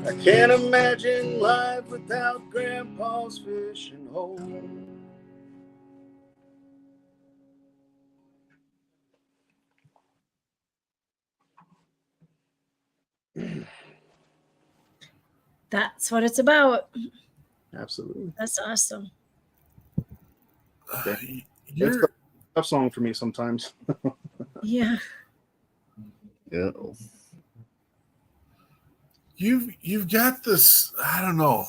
I can't imagine life without Grandpa's fishing hole. That's what it's about. Absolutely. That's awesome. Okay. It's a tough song for me sometimes. Yeah. Yeah. You've got this, I don't know,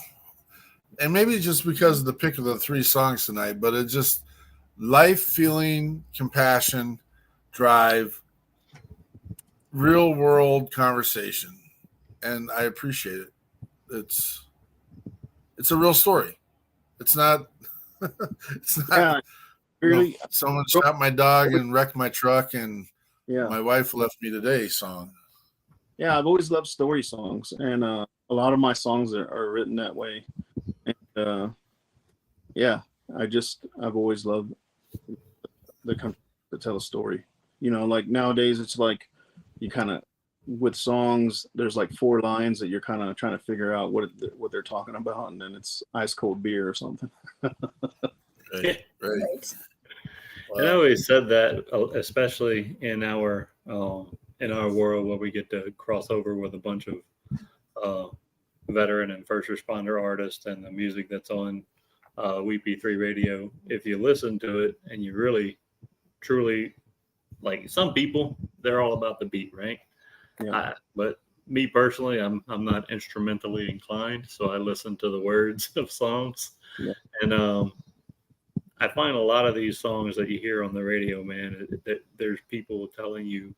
and maybe just because of the pick of the 3 songs tonight, but it's just life, feeling, compassion, drive, real world conversation, and I appreciate it. It's a real story. It's not. It's not. Yeah, really. Someone shot my dog and wrecked my truck, and Yeah, my wife left me today song. yeah. I've always loved story songs, and a lot of my songs are written that way. And yeah, I've always loved the country to tell a story. You know, like nowadays, it's like you kind of with songs. There's like 4 lines that you're kind of trying to figure out what they're talking about, and then it's ice cold beer or something. Right. And I always said that, especially in our world where we get to cross over with a bunch of veteran and first responder artists and the music that's on WeP3 radio. If you listen to it and you really, truly, like some people, they're all about the beat, right? Yeah. But me personally, I'm not instrumentally inclined, so I listen to the words of songs. Yeah. And I find a lot of these songs that you hear on the radio, man, that there's people telling you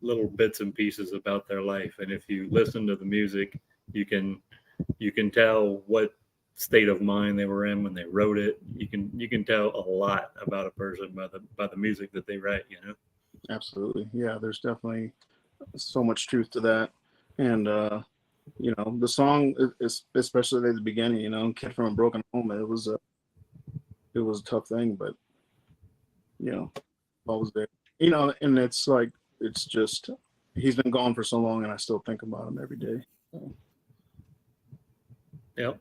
little bits and pieces about their life, and if you listen to the music, you can tell what state of mind they were in when they wrote it. You can tell a lot about a person by the music that they write, you know. Absolutely. Yeah, there's definitely so much truth to that. And you know, the song is, especially at the beginning, you know, Kid from a Broken Home, it was a tough thing, but you know, always there. You know, and it's like, it's just, he's been gone for so long and I still think about him every day. So. Yep.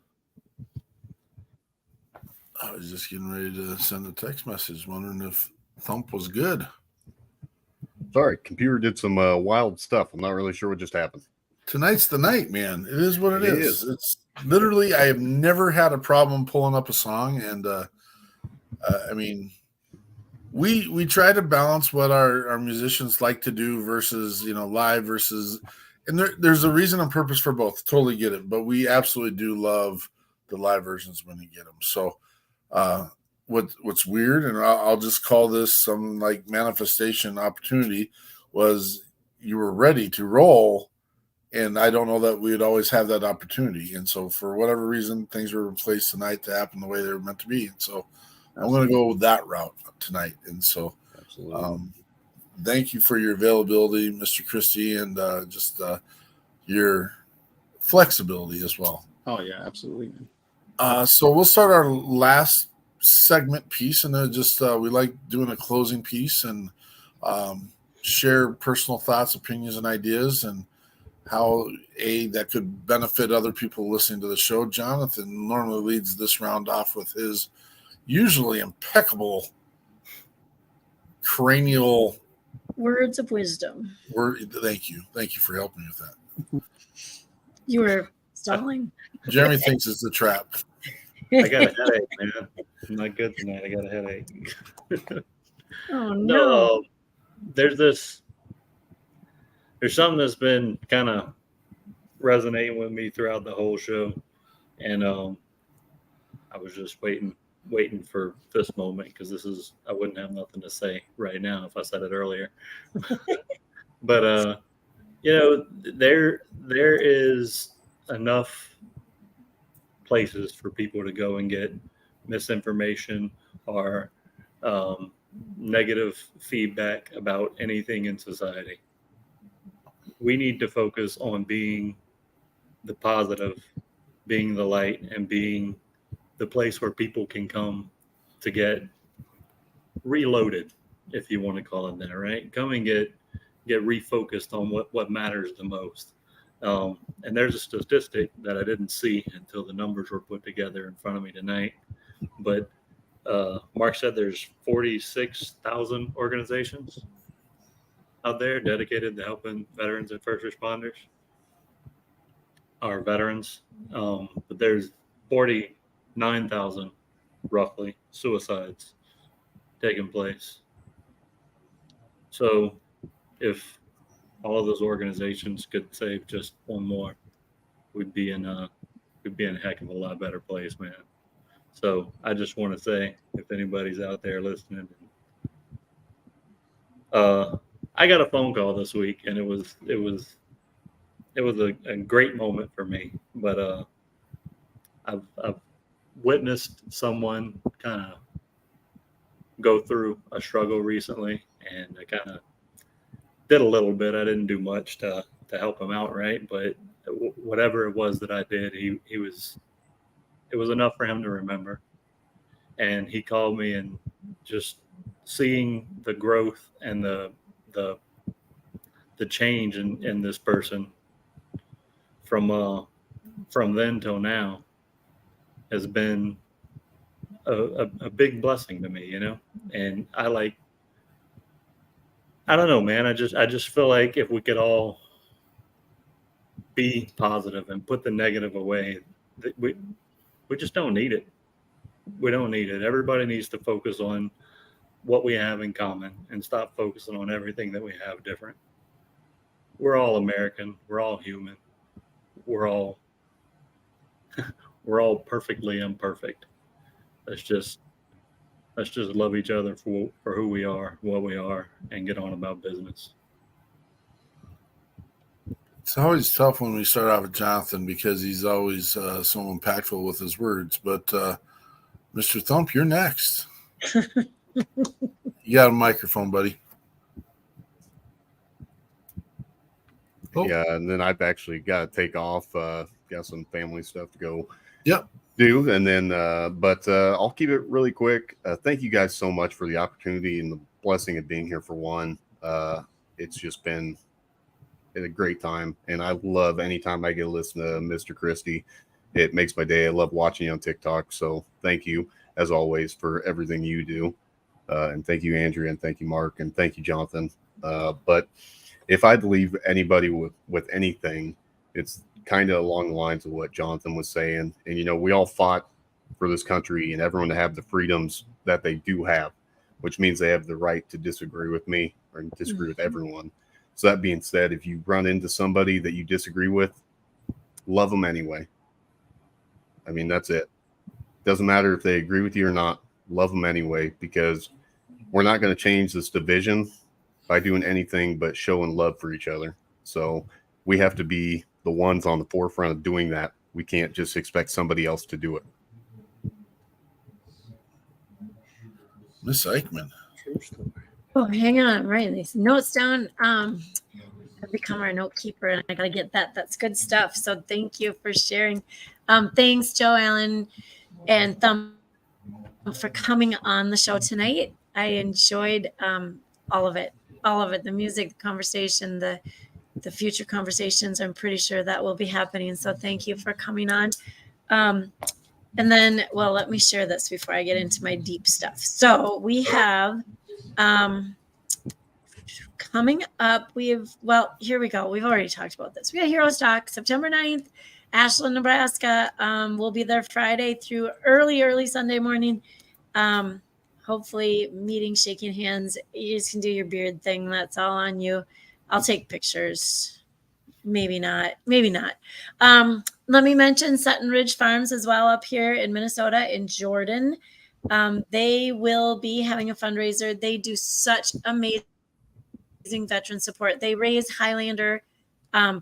I was just getting ready to send a text message wondering if Thump was good. Sorry, computer did some wild stuff. I'm not really sure what just happened. Tonight's the night, man. It is what it is. is. It's literally, I have never had a problem pulling up a song. And I mean, we try to balance what our musicians like to do versus, you know, live versus, and there's a reason and purpose for both. Totally get it. But we absolutely do love the live versions when you get them. So what's weird, and I'll just call this some like manifestation opportunity, was you were ready to roll. And I don't know that we would always have that opportunity. And so for whatever reason, things were in place tonight to happen the way they were meant to be. And so I'm going to go that route tonight. And so thank you for your availability, Mr. Christie, and just your flexibility as well. Oh yeah, absolutely. So we'll start our last segment piece, and then just we like doing a closing piece and share personal thoughts, opinions, and ideas, and how that could benefit other people listening to the show. Jonathan normally leads this round off with his usually impeccable cranial Words of wisdom. Thank you for helping me with that. You were stalling. Jeremy thinks it's a trap. I got a headache, man. I'm not good tonight. I got a headache. Oh no. No, there's something that's been kind of resonating with me throughout the whole show, and I was just waiting for this moment, because I wouldn't have nothing to say right now if I said it earlier. But there is enough places for people to go and get misinformation or negative feedback about anything in society. We need to focus on being the positive, being the light, and being the place where people can come to get reloaded, if you want to call it that, right? Come and get refocused on what matters the most. And there's a statistic that I didn't see until the numbers were put together in front of me tonight. But Mark said there's 46,000 organizations out there dedicated to helping veterans and first responders, our veterans. But there's 49,000 roughly suicides taking place. So if all of those organizations could save just one more, we'd be in a heck of a lot better place, man. So I just want to say, if anybody's out there listening, I got a phone call this week, and it was a great moment for me. But I've witnessed someone kind of go through a struggle recently, and I kind of did a little bit. I didn't do much to help him out, right? But whatever it was that I did, it was enough for him to remember. And he called me, and just seeing the growth and the change in this person from then till now has been a big blessing to me, you know. And I don't know, man. I just feel like if we could all be positive and put the negative away, we just don't need it. We don't need it. Everybody needs to focus on what we have in common and stop focusing on everything that we have different. We're all American. We're all human. We're all perfectly imperfect. Let's just love each other for who we are, what we are, and get on about business. It's always tough when we start out with Jonathan, because he's always so impactful with his words. But Mr. Thump, you're next. You got a microphone, buddy. Oh. Yeah, and then I've actually got to take off. Got some family stuff to go Yep. do. And then, but I'll keep it really quick. Thank you guys so much for the opportunity and the blessing of being here for one. It's just been a great time. And I love anytime I get to listen to Mr. Christie. It makes my day. I love watching you on TikTok. So thank you, as always, for everything you do. And thank you, Andrea, and thank you, Mark, and thank you, Jonathan. But if I'd leave anybody with anything, it's kind of along the lines of what Jonathan was saying. And, you know, we all fought for this country and everyone to have the freedoms that they do have, which means they have the right to disagree with me or disagree with everyone. So that being said, if you run into somebody that you disagree with, love them anyway. I mean, that's it. Doesn't matter if they agree with you or not. Love them anyway, because we're not going to change this division by doing anything but showing love for each other. So we have to be the ones on the forefront of doing that. We can't just expect somebody else to do it. Miss Eichmann. Oh, hang on. I'm writing these notes down. I've become our note keeper, and I got to get that. That's good stuff. So thank you for sharing. Thanks, Joe Allen and Thump, for coming on the show tonight. I enjoyed all of it. The music, the conversation, the future conversations. I'm pretty sure that will be happening. So thank you for coming on. And then, well, let me share this before I get into my deep stuff. So we have coming up, here we go. We've already talked about this. We got Heroes Talk September 9th, Ashland, Nebraska. We'll be there Friday through early Sunday morning. Hopefully meeting, shaking hands. You just can do your beard thing. That's all on you. I'll take pictures. Maybe not. Let me mention Sutton Ridge Farms as well up here in Minnesota, in Jordan. They will be having a fundraiser. They do such amazing veteran support. They raise Highlander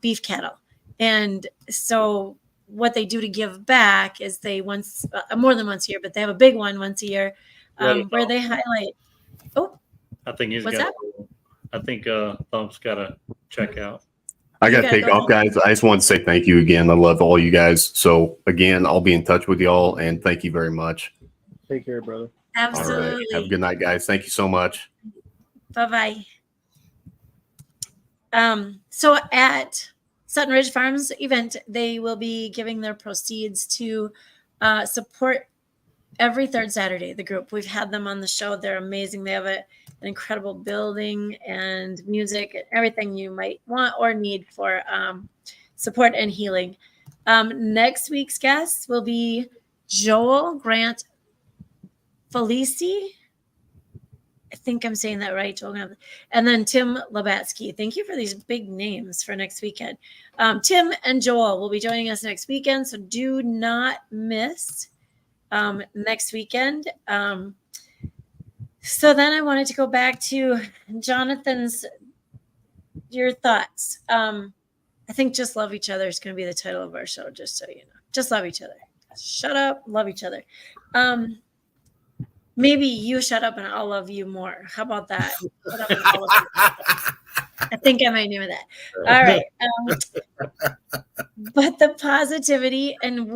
beef cattle. And so what they do to give back is they more than once a year, but they have a big one once a year where they highlight. Oh, I think he's got. I think Thump's got to check out. I got to take off, guys. I just want to say thank you again. I love all you guys. So again, I'll be in touch with y'all, and thank you very much. Take care, brother. Absolutely. All right. Have a good night, guys. Thank you so much. Bye-bye. So at Sutton Ridge Farms event, they will be giving their proceeds to support every third Saturday, the group. We've had them on the show. They're amazing. They have an incredible building and music, everything you might want or need for support and healing. Next week's guest will be Joel Grant Felici. I think I'm saying that right, Joel. And then Tim Labatsky. Thank you for these big names for next weekend. Tim and Joel will be joining us next weekend, so do not miss next weekend. So then I wanted to go back to Jonathan's, your thoughts. I think Just Love Each Other is going to be the title of our show, just so you know. Just love each other. Shut up, love each other. Maybe you shut up and I'll love you more. How about that? Shut up and I'll love you. I think I might name it that. All right. But the positivity, and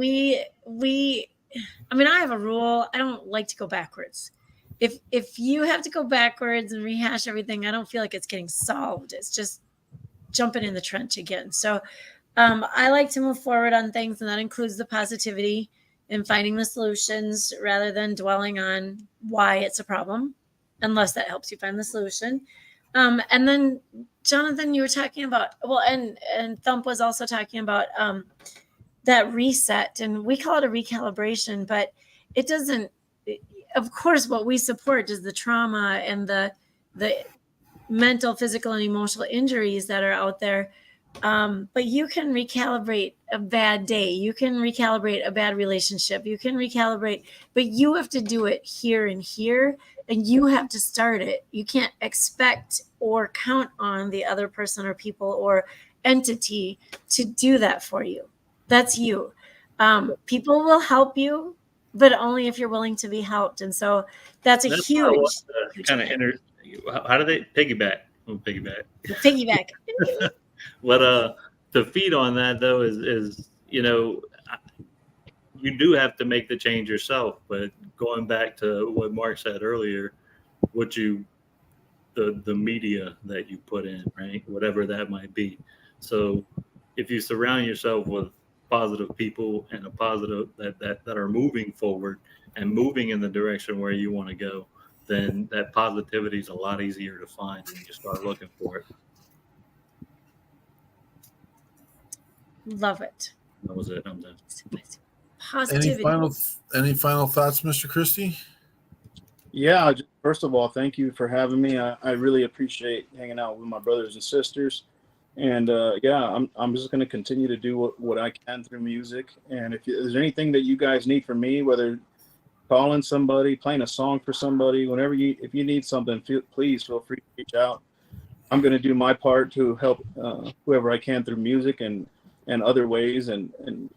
I have a rule. I don't like to go backwards. If you have to go backwards and rehash everything, I don't feel like it's getting solved. It's just jumping in the trench again. So I like to move forward on things, and that includes the positivity and finding the solutions rather than dwelling on why it's a problem, unless that helps you find the solution. And then, Jonathan, you were talking about, and Thump was also talking about that reset, and we call it a recalibration, but it doesn't, of course, what we support is the trauma and the mental, physical, and emotional injuries that are out there. But you can recalibrate a bad day. You can recalibrate a bad relationship. You can recalibrate, but you have to do it here and here, and you have to start it. You can't expect or count on the other person or people or entity to do that for you. That's you. People will help you, but only if you're willing to be helped. And so that's huge kind of how do they piggyback? Piggyback. But to feed on that though is you do have to make the change yourself. But going back to what Mark said earlier, the media that you put in, right? Whatever that might be. So if you surround yourself with positive people and a positive that are moving forward and moving in the direction where you want to go, then that positivity is a lot easier to find when you start looking for it. Love it. That was it. I'm done. Positivity. Any final thoughts, Mr. Christie? Yeah, first of all, thank you for having me. I really appreciate hanging out with my brothers and sisters. And I'm just going to continue to do what I can through music. And if there's anything that you guys need from me, whether calling somebody, playing a song for somebody, if you need something, please feel free to reach out. I'm going to do my part to help whoever I can through music and other ways, and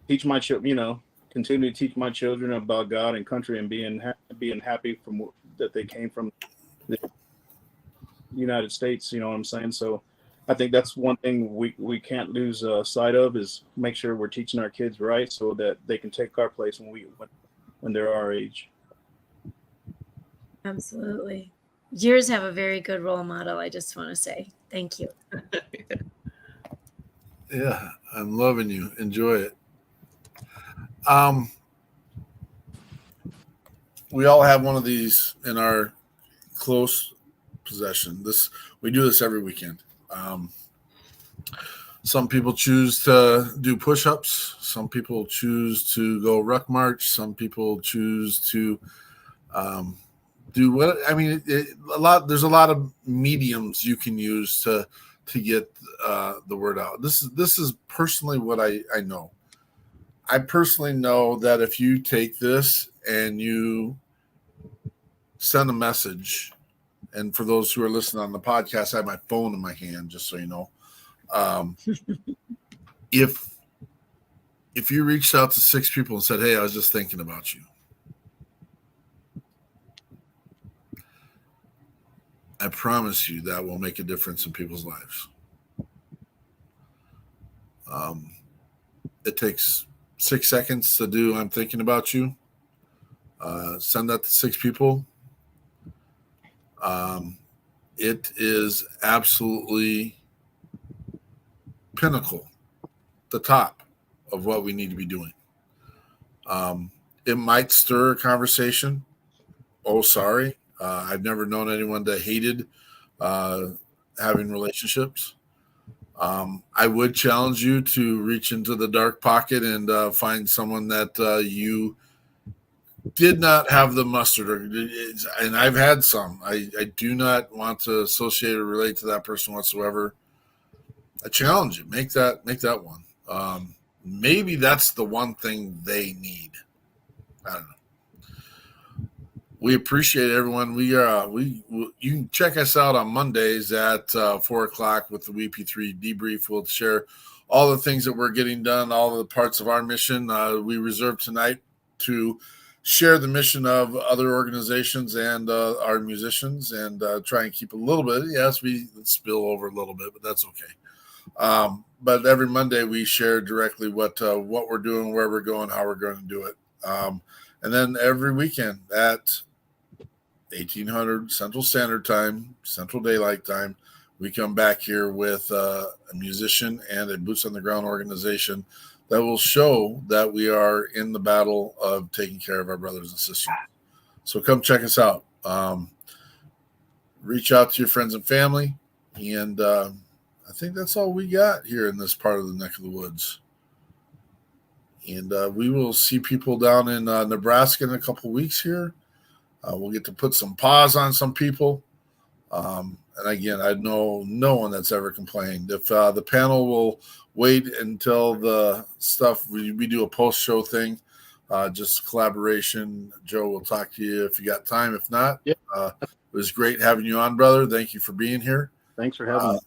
teach my children, continue to teach my children about God and country, and being happy from that they came from. United States. You know what I'm saying? So I think that's one thing we can't lose sight of, is make sure we're teaching our kids right so that they can take our place when they're our age. Absolutely. Yours have a very good role model, I just want to say. Thank you. Yeah, I'm loving you. Enjoy it. We all have one of these in our close possession. We do this every weekend. Some people choose to do push-ups. Some people choose to go ruck march. Some people choose to do what I mean. There's a lot of mediums you can use to get the word out. This is personally what I know. I personally know that if you take this and you send a message, and for those who are listening on the podcast, I have my phone in my hand, just so you know. If you reached out to 6 people and said, "Hey, I was just thinking about you," I promise you that will make a difference in people's lives. It takes 6 seconds to do "I'm thinking about you." Send that to 6 people. It is absolutely pinnacle, the top of what we need to be doing. It might stir a conversation. Oh, sorry. I've never known anyone that hated having relationships. I would challenge you to reach into the dark pocket and find someone that you did not have the mustard, and I've had some. I do not want to associate or relate to that person whatsoever. I challenge you. Make that one. Maybe that's the one thing they need. I don't know. We appreciate everyone. You can check us out on Mondays at 4:00 with the WeP3 debrief. We'll share all the things that we're getting done, all the parts of our mission. We reserve tonight to share the mission of other organizations and our musicians, and try and keep a little bit. Yes, we spill over a little bit, but that's okay. But every Monday we share directly what we're doing, where we're going, how we're going to do it. And then every weekend at 1800 Central Standard Time, Central Daylight Time, we come back here with a musician and a boots on the ground organization that will show that we are in the battle of taking care of our brothers and sisters. So come check us out. Reach out to your friends and family. And I think that's all we got here in this part of the neck of the woods. And we will see people down in Nebraska in a couple weeks here. We'll get to put some paws on some people. And again, I know no one that's ever complained. If the panel will wait until the stuff, we do a post-show thing, just collaboration. Joe will talk to you if you got time. If not, it was great having you on, brother. Thank you for being here. Thanks for having me.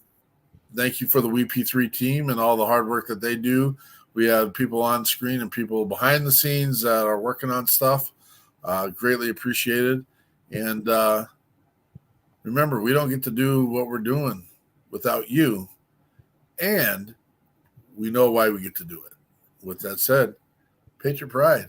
Thank you for the WeP3 team and all the hard work that they do. We have people on screen and people behind the scenes that are working on stuff. Greatly appreciated. And remember, we don't get to do what we're doing without you. And we know why we get to do it. With that said, Patriot Pride.